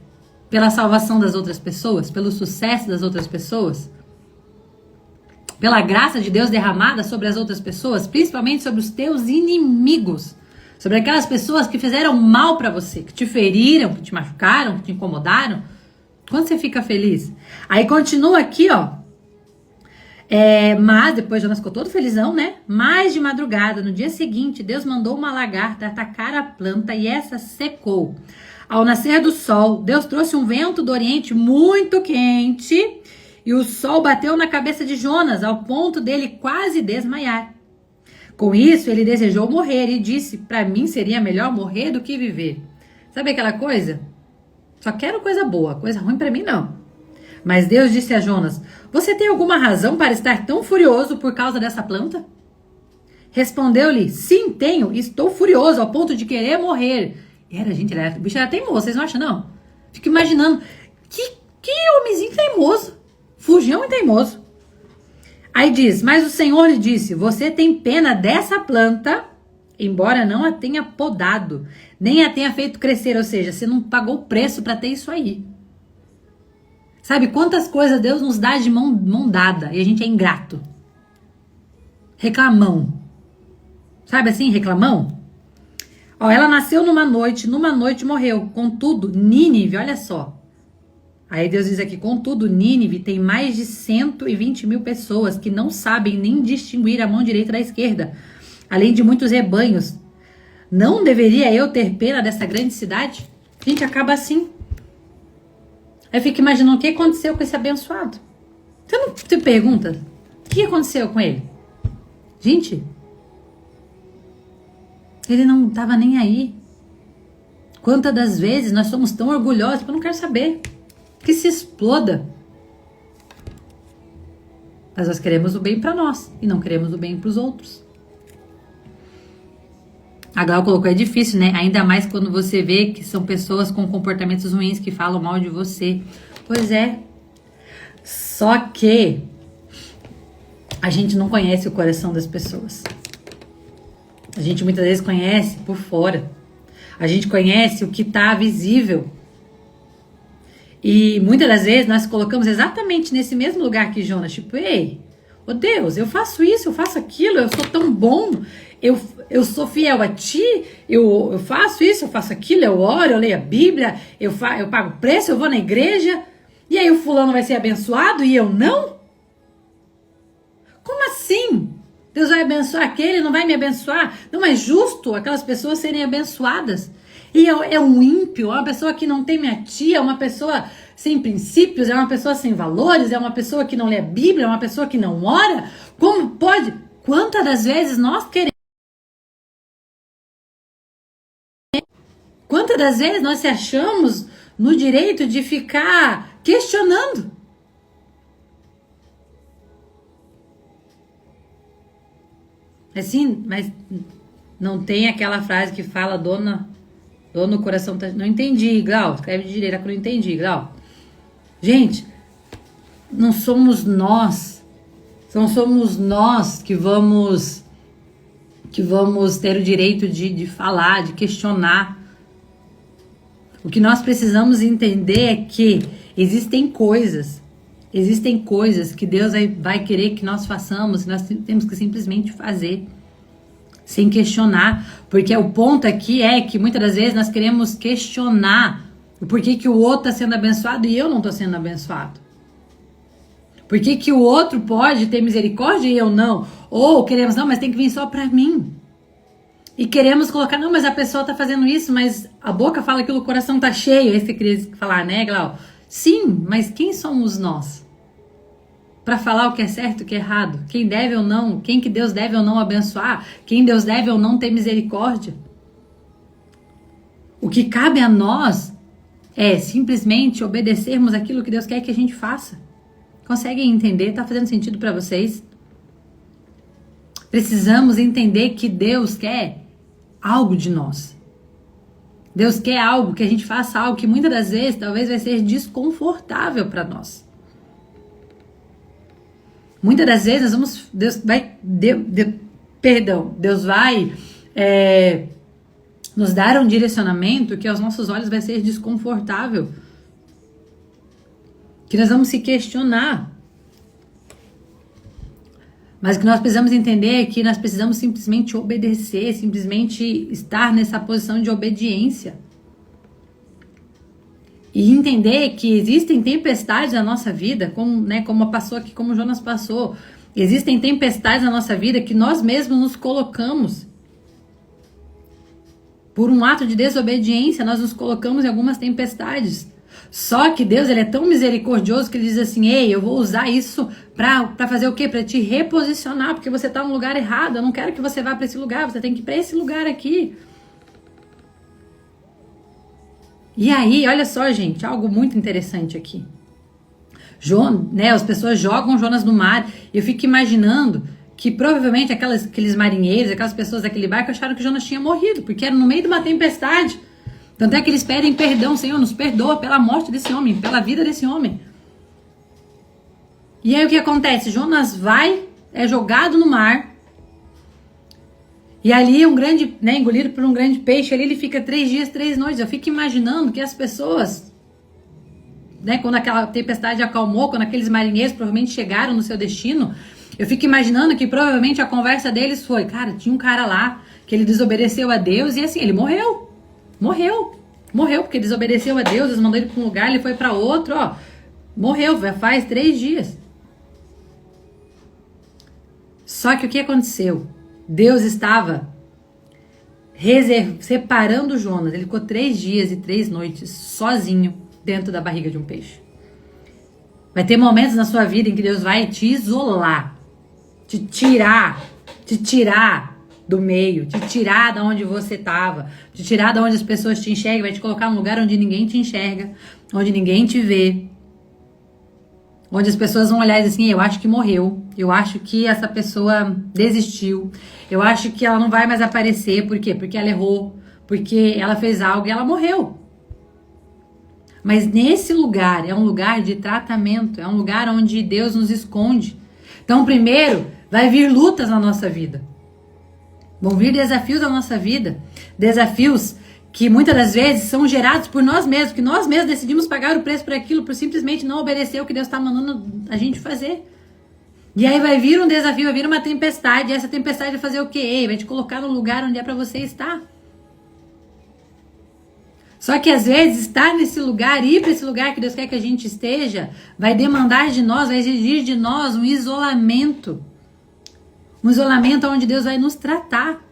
pela salvação das outras pessoas, pelo sucesso das outras pessoas, pela graça de Deus derramada sobre as outras pessoas, principalmente sobre os teus inimigos, sobre aquelas pessoas que fizeram mal pra você, que te feriram, que te machucaram, que te incomodaram. Quando você fica feliz? Aí continua aqui, ó. Mas depois Jonas ficou todo felizão, né? Mas de madrugada, no dia seguinte, Deus mandou uma lagarta atacar a planta e essa secou. Ao nascer do sol, Deus trouxe um vento do oriente muito quente e o sol bateu na cabeça de Jonas ao ponto dele quase desmaiar. Com isso, ele desejou morrer e disse, para mim seria melhor morrer do que viver. Sabe aquela coisa? Só quero coisa boa, coisa ruim para mim não. Mas Deus disse a Jonas, você tem alguma razão para estar tão furioso por causa dessa planta? Respondeu-lhe, sim, tenho, estou furioso ao ponto de querer morrer. O bicho era teimoso, vocês não acham não? Fico imaginando, que homenzinho teimoso. Fujão e teimoso. Aí diz, mas o Senhor lhe disse, você tem pena dessa planta, embora não a tenha podado, nem a tenha feito crescer, ou seja, você não pagou o preço para ter isso aí. Sabe quantas coisas Deus nos dá de mão dada e a gente é ingrato? Reclamão. Sabe assim, reclamão? Ó, ela nasceu numa noite morreu. Contudo, Nínive, olha só. Aí Deus diz aqui, contudo, Nínive tem mais de 120 mil pessoas que não sabem nem distinguir a mão direita da esquerda, além de muitos rebanhos. Não deveria eu ter pena dessa grande cidade? A gente acaba assim. Aí fica imaginando o que aconteceu com esse abençoado. Você não se pergunta, o que aconteceu com ele? Gente, ele não estava nem aí. Quantas das vezes nós somos tão orgulhosos, eu não quero saber. Que se exploda. Mas nós queremos o bem para nós e não queremos o bem para os outros. A Glau colocou, é difícil, né? Ainda mais quando você vê que são pessoas com comportamentos ruins que falam mal de você. Pois é. Só que a gente não conhece o coração das pessoas. A gente muitas vezes conhece por fora. A gente conhece o que está visível. E muitas das vezes nós colocamos exatamente nesse mesmo lugar que Jonas. Tipo, ei, ô Deus, eu faço isso, eu faço aquilo, eu sou tão bom, eu sou fiel a ti, eu faço isso, eu faço aquilo, eu oro, eu leio a Bíblia, eu pago preço, eu vou na igreja. E aí o fulano vai ser abençoado e eu não? Como assim? Deus vai abençoar aquele, não vai me abençoar? Não é justo aquelas pessoas serem abençoadas. E é um ímpio, é uma pessoa que não tem minha tia, é uma pessoa sem princípios, é uma pessoa sem valores, é uma pessoa que não lê a Bíblia, é uma pessoa que não ora. Como pode? Quantas das vezes nós queremos? Quantas das vezes nós se achamos no direito de ficar questionando? Assim, mas não tem aquela frase que fala, dona no coração, não entendi, Glau, escreve de direita que eu não entendi, Glau. Gente, não somos nós que vamos ter o direito de falar, de questionar. O que nós precisamos entender é que existem coisas que Deus vai querer que nós façamos, e nós temos que simplesmente fazer. Sem questionar, porque o ponto aqui é que muitas das vezes nós queremos questionar o porquê que o outro está sendo abençoado e eu não estou sendo abençoado. Por que o outro pode ter misericórdia e eu não? Ou queremos, não, mas tem que vir só para mim. E queremos colocar, não, mas a pessoa está fazendo isso, mas a boca fala que o coração está cheio. É isso que você queria falar, né, Glau? Sim, mas quem somos nós? Para falar o que é certo e o que é errado, quem deve ou não, quem que Deus deve ou não abençoar, quem Deus deve ou não ter misericórdia. O que cabe a nós é simplesmente obedecermos aquilo que Deus quer que a gente faça. Conseguem entender? Tá fazendo sentido para vocês? Precisamos entender que Deus quer algo de nós. Deus quer algo, que a gente faça algo que muitas das vezes talvez vai ser desconfortável para nós. Muitas das vezes Deus vai nos dar um direcionamento que aos nossos olhos vai ser desconfortável. Que nós vamos se questionar. Mas o que nós precisamos entender é que nós precisamos simplesmente obedecer, simplesmente estar nessa posição de obediência. E entender que existem tempestades na nossa vida, como passou aqui, como Jonas passou. Existem tempestades na nossa vida que nós mesmos nos colocamos. Por um ato de desobediência, nós nos colocamos em algumas tempestades. Só que Deus, ele é tão misericordioso que ele diz assim, ei, eu vou usar isso para fazer o quê? Para te reposicionar, porque você está no lugar errado. Eu não quero que você vá para esse lugar, você tem que ir para esse lugar aqui. E aí, olha só, gente, algo muito interessante aqui. As pessoas jogam Jonas no mar, e eu fico imaginando que provavelmente aqueles marinheiros, aquelas pessoas daquele barco acharam que Jonas tinha morrido, porque era no meio de uma tempestade. Tanto é que eles pedem perdão, Senhor, nos perdoa pela morte desse homem, pela vida desse homem. E aí o que acontece? Jonas é jogado no mar. E ali engolido por um grande peixe, ali ele fica 3 dias, 3 noites. Eu fico imaginando que as pessoas, quando aquela tempestade acalmou, quando aqueles marinheiros provavelmente chegaram no seu destino, eu fico imaginando que provavelmente a conversa deles foi, cara, tinha um cara lá que ele desobedeceu a Deus e assim, ele morreu. Morreu porque desobedeceu a Deus, Deus mandou ele para um lugar, ele foi para outro, morreu, faz 3 dias. Só que o que aconteceu? Deus estava separando Jonas. Ele ficou 3 dias e 3 noites sozinho dentro da barriga de um peixe. Vai ter momentos na sua vida em que Deus vai te isolar, te tirar do meio, te tirar da onde você estava, te tirar da onde as pessoas te enxergam, vai te colocar num lugar onde ninguém te enxerga, onde ninguém te vê, onde as pessoas vão olhar e dizer assim, eu acho que morreu, eu acho que essa pessoa desistiu, eu acho que ela não vai mais aparecer. Por quê? Porque ela errou, porque ela fez algo e ela morreu. Mas nesse lugar, é um lugar de tratamento, é um lugar onde Deus nos esconde. Então primeiro, vai vir lutas na nossa vida. Vão vir desafios na nossa vida, desafios que muitas das vezes são gerados por nós mesmos, que nós mesmos decidimos pagar o preço por aquilo, por simplesmente não obedecer o que Deus está mandando a gente fazer. E aí vai vir um desafio, vai vir uma tempestade, e essa tempestade vai fazer o quê? Vai te colocar no lugar onde é para você estar. Só que às vezes estar nesse lugar, ir para esse lugar que Deus quer que a gente esteja, vai demandar de nós, vai exigir de nós um isolamento. Um isolamento onde Deus vai nos tratar.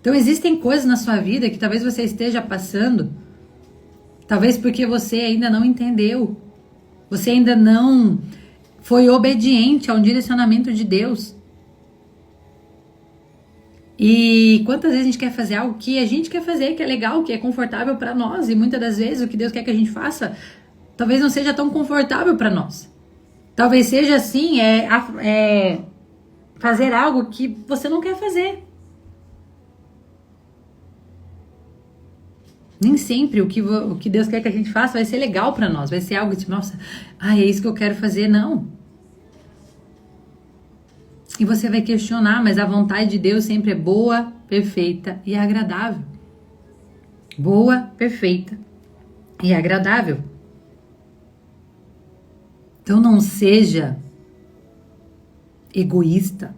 Então existem coisas na sua vida que talvez você esteja passando, talvez porque você ainda não entendeu, você ainda não foi obediente ao direcionamento de Deus. E quantas vezes a gente quer fazer algo que a gente quer fazer, que é legal, que é confortável para nós, e muitas das vezes o que Deus quer que a gente faça talvez não seja tão confortável para nós. Talvez seja assim, fazer algo que você não quer fazer. Nem sempre o que Deus quer que a gente faça vai ser legal para nós, vai ser algo tipo, nossa, é isso que eu quero fazer, não. E você vai questionar, mas a vontade de Deus sempre é boa, perfeita e agradável. Boa, perfeita e agradável. Então não seja egoísta.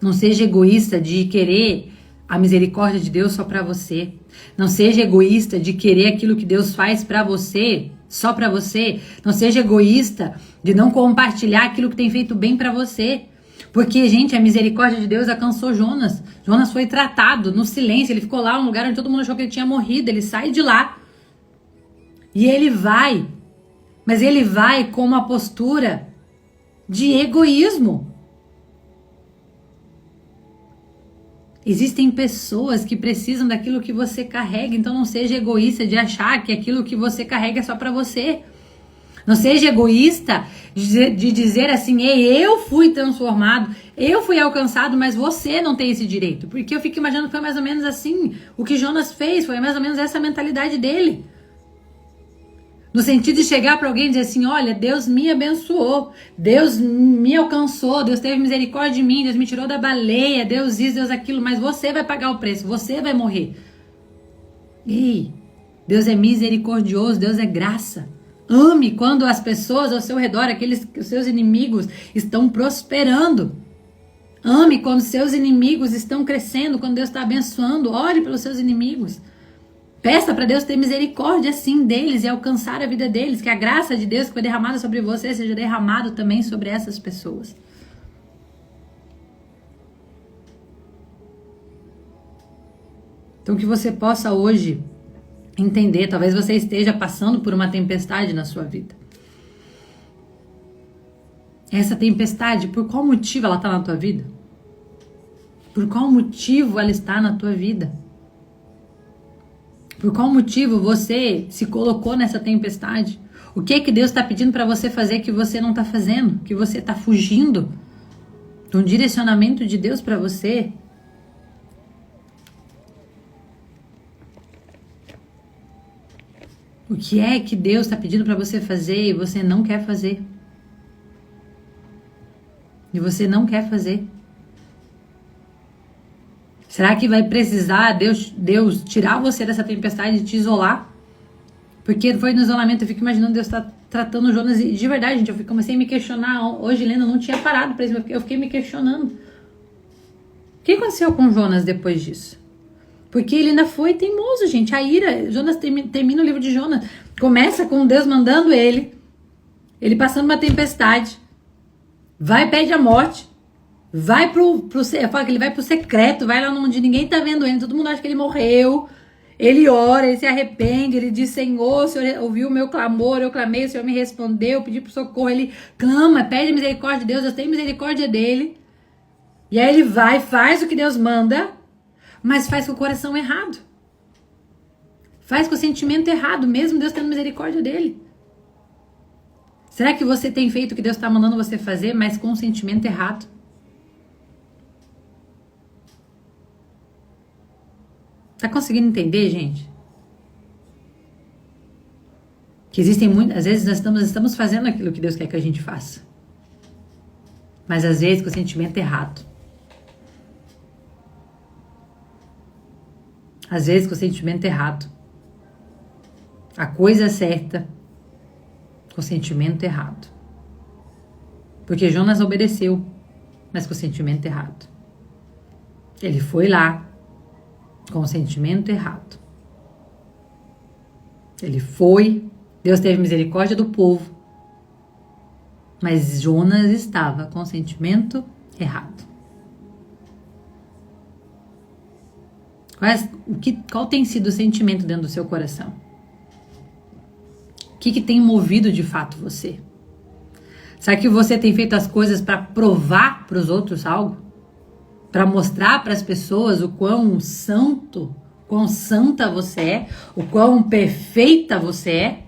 Não seja egoísta de querer a misericórdia de Deus só para você. Não seja egoísta de querer aquilo que Deus faz para você, só para você. Não seja egoísta de não compartilhar aquilo que tem feito bem para você. Porque, gente, a misericórdia de Deus alcançou Jonas. Jonas foi tratado no silêncio. Ele ficou lá, um lugar onde todo mundo achou que ele tinha morrido. Ele sai de lá. E ele vai. Mas ele vai com uma postura de egoísmo. Existem pessoas que precisam daquilo que você carrega, então não seja egoísta de achar que aquilo que você carrega é só para você. Não seja egoísta de dizer assim, ei, eu fui transformado, eu fui alcançado, mas você não tem esse direito. Porque eu fico imaginando que foi mais ou menos assim o que Jonas fez, foi mais ou menos essa mentalidade dele. No sentido de chegar para alguém e dizer assim, olha, Deus me abençoou, Deus me alcançou, Deus teve misericórdia de mim, Deus me tirou da baleia, Deus isso, Deus aquilo, mas você vai pagar o preço, você vai morrer. Ei, Deus é misericordioso, Deus é graça. Ame quando as pessoas ao seu redor, os seus inimigos, estão prosperando. Ame quando seus inimigos estão crescendo, quando Deus está abençoando, ore pelos seus inimigos. Peça para Deus ter misericórdia, sim, deles e alcançar a vida deles. Que a graça de Deus que foi derramada sobre você seja derramado também sobre essas pessoas. Então que você possa hoje entender, talvez você esteja passando por uma tempestade na sua vida. Essa tempestade, por qual motivo ela está na tua vida? Por qual motivo ela está na tua vida? Por qual motivo você se colocou nessa tempestade? O que que Deus está pedindo para você fazer que você não está fazendo? Que você está fugindo de um direcionamento de Deus para você? O O que é que Deus está pedindo para você fazer e você não quer fazer? E você não quer fazer? Será que vai precisar Deus tirar você dessa tempestade e te isolar? Porque foi no isolamento, eu fico imaginando Deus tá tratando Jonas e de verdade, gente, eu comecei a me questionar. Hoje, Lena, eu não tinha parado para isso, eu fiquei me questionando. O que aconteceu com Jonas depois disso? Porque ele ainda foi teimoso, gente. A ira, Jonas termina o livro de Jonas. Começa com Deus mandando ele passando uma tempestade, vai, pede a morte, vai eu falo que ele vai pro secreto, vai lá onde ninguém tá vendo ele, todo mundo acha que ele morreu. Ele ora, ele se arrepende, ele diz: Senhor, o Senhor ouviu o meu clamor, eu clamei, o Senhor me respondeu, eu pedi por socorro. Ele clama, pede misericórdia de Deus, Deus tem misericórdia dele. E aí ele vai, faz o que Deus manda, mas faz com o coração errado. Faz com o sentimento errado, mesmo Deus tendo misericórdia dele. Será que você tem feito o que Deus está mandando você fazer, mas com o sentimento errado? Tá conseguindo entender, gente? Que existem muitas... Às vezes nós estamos fazendo aquilo que Deus quer que a gente faça. Mas às vezes com o sentimento errado. Às vezes com o sentimento errado. A coisa certa com o sentimento errado. Porque Jonas obedeceu, mas com o sentimento errado. Ele foi lá com o sentimento errado. Ele foi, Deus teve misericórdia do povo, mas Jonas estava com o sentimento errado. Qual tem sido o sentimento dentro do seu coração? O que tem movido de fato você? Será que você tem feito as coisas para provar para os outros algo? Para mostrar para as pessoas o quão santo, quão santa você é, o quão perfeita você é,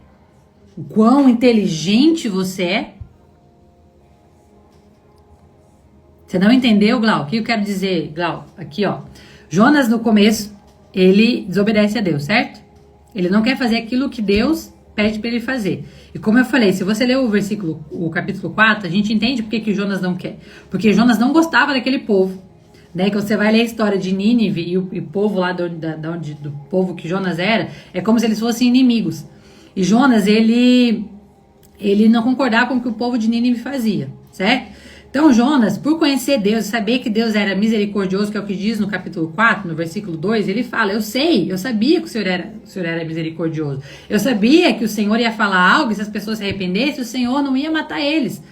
o quão inteligente você é? Você não entendeu, Glau? O que eu quero dizer, Glau? Aqui, ó. Jonas, no começo, ele desobedece a Deus, certo? Ele não quer fazer aquilo que Deus pede para ele fazer. E como eu falei, se você ler o capítulo 4, a gente entende por que Jonas não quer. Porque Jonas não gostava daquele povo. Né, que você vai ler a história de Nínive e o povo lá do povo que Jonas era, é como se eles fossem inimigos. E Jonas, ele não concordava com o que o povo de Nínive fazia, certo? Então Jonas, por conhecer Deus e saber que Deus era misericordioso, que é o que diz no capítulo 4, no versículo 2, ele fala: eu sabia que o Senhor era misericordioso. Eu sabia que o Senhor ia falar algo, e se as pessoas se arrependessem, o Senhor não ia matar eles.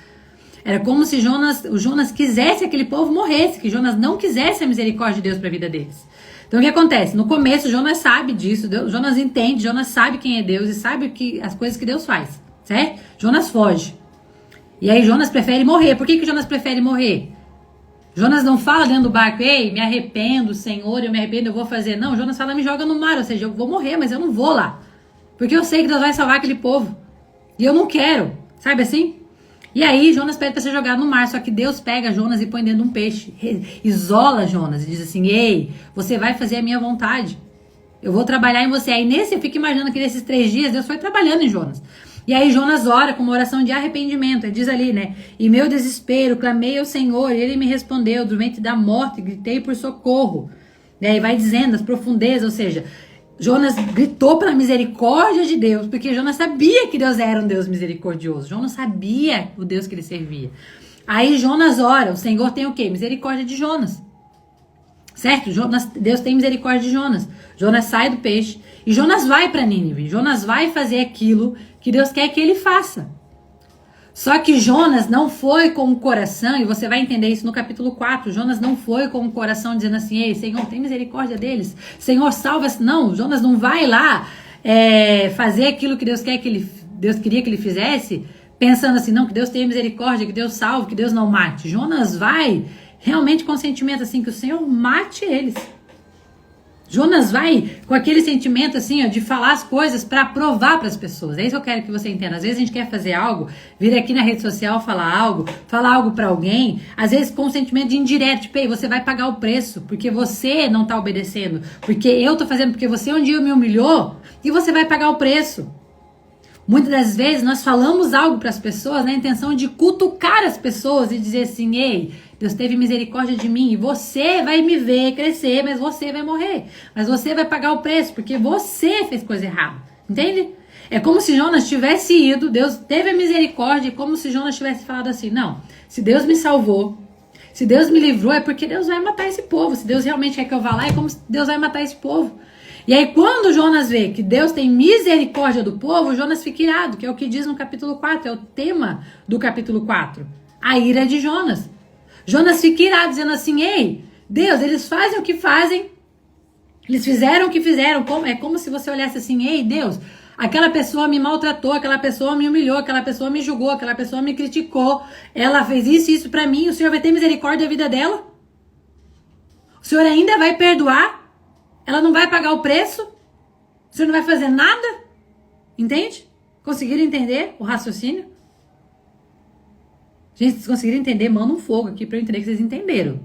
Era como se o Jonas quisesse que aquele povo morresse, que Jonas não quisesse a misericórdia de Deus para a vida deles. Então o que acontece? No começo Jonas sabe disso, Jonas entende, Jonas sabe quem é Deus e sabe as coisas que Deus faz, certo? Jonas foge. E aí Jonas prefere morrer. Por que Jonas prefere morrer? Jonas não fala dentro do barco: ei, me arrependo, Senhor, eu me arrependo, eu vou fazer. Não, Jonas fala: me joga no mar, ou seja, eu vou morrer, mas eu não vou lá. Porque eu sei que Deus vai salvar aquele povo. E eu não quero, sabe assim? E aí Jonas pede para ser jogado no mar, só que Deus pega Jonas e põe dentro de um peixe, isola Jonas e diz assim: ei, você vai fazer a minha vontade, eu vou trabalhar em você. Aí eu fico imaginando que nesses 3 dias Deus foi trabalhando em Jonas. E aí Jonas ora com uma oração de arrependimento, ele diz ali, né: e meu desespero, clamei ao Senhor, e ele me respondeu, do ventre da morte, gritei por socorro. E aí vai dizendo as profundezas, ou seja, Jonas gritou pela misericórdia de Deus, porque Jonas sabia que Deus era um Deus misericordioso. Jonas sabia o Deus que ele servia. Aí Jonas ora, o Senhor tem o quê? Misericórdia de Jonas. Certo? Deus tem misericórdia de Jonas. Jonas sai do peixe e Jonas vai para Nínive. Jonas vai fazer aquilo que Deus quer que ele faça. Só que Jonas não foi com o coração, e você vai entender isso no capítulo 4, Jonas não foi com o coração dizendo assim: ei, Senhor, tem misericórdia deles, Senhor, salva-se. Não, Jonas não vai lá fazer aquilo que Deus queria que ele fizesse, pensando assim: não, que Deus tenha misericórdia, que Deus salve, que Deus não mate. Jonas vai realmente com o sentimento assim, que o Senhor mate eles. Jonas vai com aquele sentimento assim, ó, de falar as coisas para provar para as pessoas. É isso que eu quero que você entenda. Às vezes a gente quer fazer algo, vir aqui na rede social falar algo para alguém, às vezes com um sentimento de indireto, tipo: ei, você vai pagar o preço, porque você não tá obedecendo, porque eu tô fazendo, porque você um dia me humilhou, e você vai pagar o preço. Muitas das vezes nós falamos algo para as pessoas na intenção de cutucar as pessoas e dizer assim: ei, Deus teve misericórdia de mim e você vai me ver crescer, mas você vai morrer. Mas você vai pagar o preço porque você fez coisa errada. Entende? É como se Jonas tivesse ido, Deus teve a misericórdia, como se Jonas tivesse falado assim: não, se Deus me salvou, se Deus me livrou, é porque Deus vai matar esse povo. Se Deus realmente quer que eu vá lá, é como se Deus vai matar esse povo. E aí quando Jonas vê que Deus tem misericórdia do povo, Jonas fica irado, que é o que diz no capítulo 4, é o tema do capítulo 4. A ira de Jonas. Jonas fica irado, dizendo assim: ei, Deus, eles fazem o que fazem, eles fizeram o que fizeram. É como se você olhasse assim: ei, Deus, aquela pessoa me maltratou, aquela pessoa me humilhou, aquela pessoa me julgou, aquela pessoa me criticou, ela fez isso e isso pra mim, o Senhor vai ter misericórdia da vida dela? O Senhor ainda vai perdoar? Ela não vai pagar o preço? O Senhor não vai fazer nada? Entende? Conseguiram entender o raciocínio? Gente, se conseguiram entender, manda um fogo aqui pra eu entender que vocês entenderam.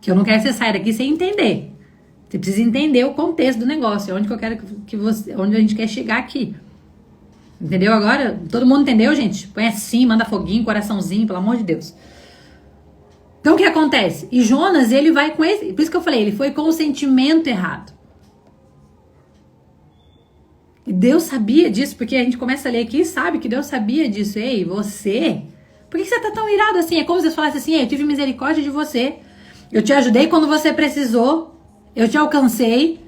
Que eu não quero que você saia daqui sem entender. Você precisa entender o contexto do negócio, onde que eu quero que você, onde a gente quer chegar aqui. Entendeu agora? Todo mundo entendeu, gente? Põe assim, manda foguinho, coraçãozinho, pelo amor de Deus. Então o que acontece? E Jonas, ele vai com esse, por isso que eu falei, ele foi com o sentimento errado. E Deus sabia disso, porque a gente começa a ler aqui e sabe que Deus sabia disso. Ei, você, por que você tá tão irado assim? É como se você falasse assim: ei, eu tive misericórdia de você, eu te ajudei quando você precisou, eu te alcancei,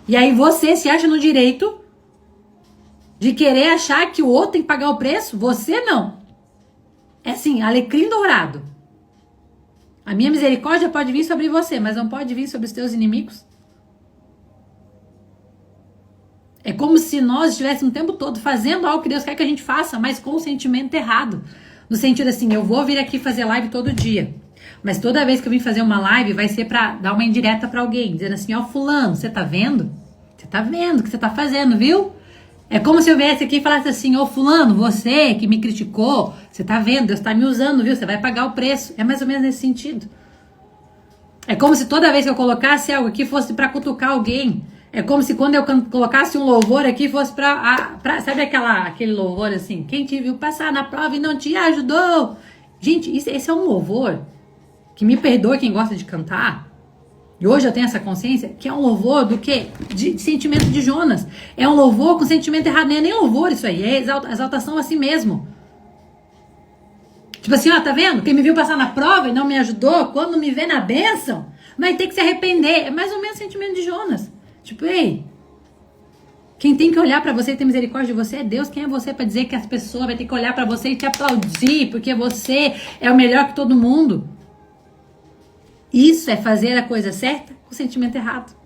e aí você se acha no direito de querer achar que o outro tem que pagar o preço? Você não. É assim, alecrim dourado. A minha misericórdia pode vir sobre você, mas não pode vir sobre os teus inimigos. É como se nós estivéssemos o tempo todo fazendo algo que Deus quer que a gente faça, mas com o sentimento errado. No sentido assim: eu vou vir aqui fazer live todo dia, mas toda vez que eu vim fazer uma live vai ser pra dar uma indireta pra alguém, dizendo assim: ó, fulano, você tá vendo? Você tá vendo o que você tá fazendo, viu? É como se eu viesse aqui e falasse assim: ô fulano, você que me criticou, você tá vendo, Deus tá me usando, viu? Você vai pagar o preço. É mais ou menos nesse sentido. É como se toda vez que eu colocasse algo aqui fosse pra cutucar alguém. É como se quando eu colocasse um louvor aqui fosse pra sabe aquele louvor assim: quem te viu passar na prova e não te ajudou? Gente, esse é um louvor que, me perdoe quem gosta de cantar, e hoje eu tenho essa consciência, que é um louvor do quê? De sentimento de Jonas. É um louvor com sentimento errado, não é nem louvor isso aí, é exaltação a si mesmo. Tipo assim, ó, tá vendo? Quem me viu passar na prova e não me ajudou, quando me vê na bênção, vai ter que se arrepender. É mais ou menos o sentimento de Jonas. Tipo, ei, quem tem que olhar pra você e ter misericórdia de você é Deus. Quem é você pra dizer que as pessoas vão ter que olhar pra você e te aplaudir porque você é o melhor que todo mundo? Isso é fazer a coisa certa com o sentimento errado.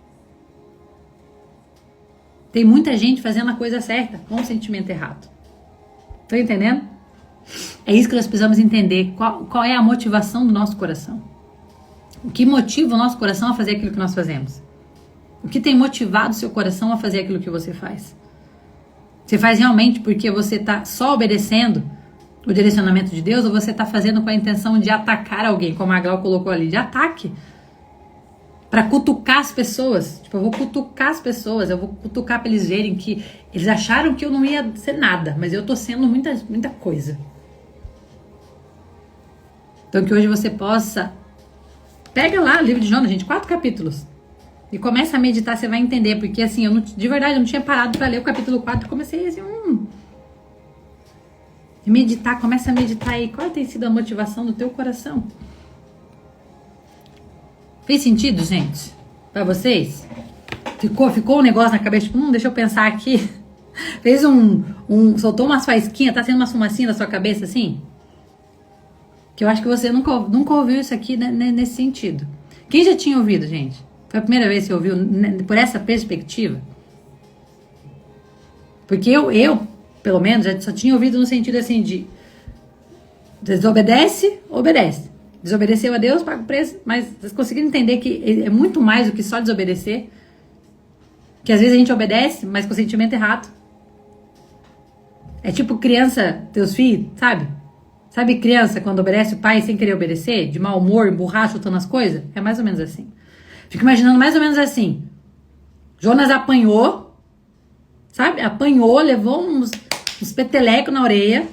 Tem muita gente fazendo a coisa certa com o sentimento errado. Tá entendendo? É isso que nós precisamos entender. Qual é a motivação do nosso coração? O que motiva o nosso coração a fazer aquilo que nós fazemos? O que tem motivado o seu coração a fazer aquilo que você faz? Você faz realmente porque você está só obedecendo o direcionamento de Deus, ou você está fazendo com a intenção de atacar alguém, como a Glau colocou ali, de ataque? Para cutucar as pessoas. Tipo, eu vou cutucar as pessoas, eu vou cutucar para eles verem que eles acharam que eu não ia ser nada, mas eu tô sendo muita coisa. Então que hoje você possa... Pega lá o livro de Jonas, gente, 4 capítulos. E começa a meditar, você vai entender. Porque assim, de verdade, eu não tinha parado para ler o capítulo 4 e comecei assim... E meditar, começa a meditar aí. Qual tem sido a motivação do teu coração? Fez sentido, gente? Pra vocês? Ficou um negócio na cabeça, tipo, deixa eu pensar aqui. Fez soltou umas faísquinhas, tá sendo uma fumacinha na sua cabeça, assim? Que eu acho que você nunca ouviu isso aqui, né, nesse sentido. Quem já tinha ouvido, gente? Foi a primeira vez que você ouviu, né, por essa perspectiva? Porque eu pelo menos, já só tinha ouvido no sentido assim de desobedece, obedece. Desobedeceu a Deus, paga o preço. Mas vocês conseguiram entender que é muito mais do que só desobedecer? Que às vezes a gente obedece, mas com o sentimento errado. É tipo criança, teus filhos, sabe? Sabe criança quando obedece o pai sem querer obedecer? De mau humor, emburrar, chutando as coisas? É mais ou menos assim. Fico imaginando mais ou menos assim. Jonas apanhou, sabe? Apanhou, levou uns petelecos na orelha,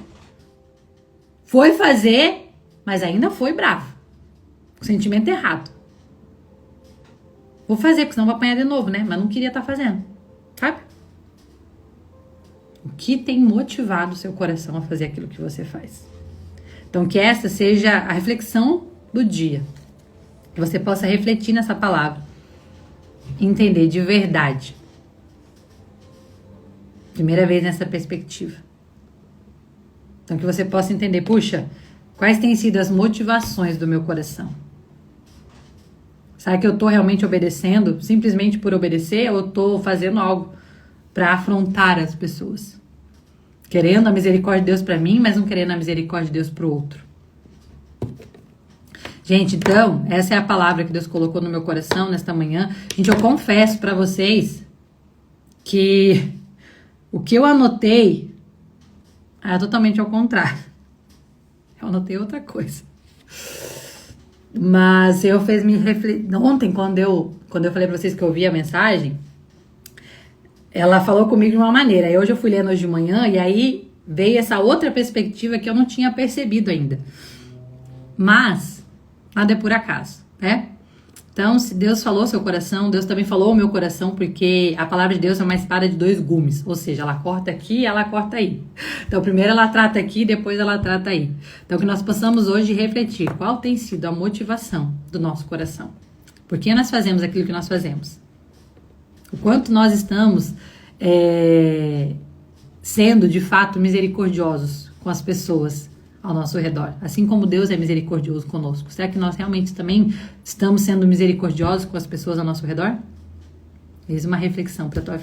foi fazer, mas ainda foi bravo. O sentimento errado. Vou fazer, porque senão vou apanhar de novo, né? Mas não queria estar fazendo, sabe? O que tem motivado o seu coração a fazer aquilo que você faz? Então, que essa seja a reflexão do dia. Que você possa refletir nessa palavra. Entender de verdade. Primeira vez nessa perspectiva. Então, que você possa entender, puxa, quais têm sido as motivações do meu coração? Será que eu estou realmente obedecendo simplesmente por obedecer ou estou fazendo algo para afrontar as pessoas? Querendo a misericórdia de Deus para mim, mas não querendo a misericórdia de Deus para o outro. Gente, então, essa é a palavra que Deus colocou no meu coração nesta manhã. Gente, eu confesso para vocês que o que eu anotei é totalmente ao contrário. Eu anotei outra coisa. Mas eu fez me refletir. Ontem, quando eu falei pra vocês que eu ouvi a mensagem, ela falou comigo de uma maneira. Aí hoje eu fui lendo hoje de manhã e aí veio essa outra perspectiva que eu não tinha percebido ainda. Mas nada é por acaso, né? Então, se Deus falou seu coração, Deus também falou o meu coração, porque a palavra de Deus é uma espada de 2 gumes, ou seja, ela corta aqui e ela corta aí. Então, primeiro ela trata aqui, depois ela trata aí. Então, que nós possamos hoje refletir qual tem sido a motivação do nosso coração. Por que nós fazemos aquilo que nós fazemos? O quanto nós estamos sendo, de fato, misericordiosos com as pessoas ao nosso redor, assim como Deus é misericordioso conosco. Será que nós realmente também estamos sendo misericordiosos com as pessoas ao nosso redor? Eis uma reflexão para a tua vida.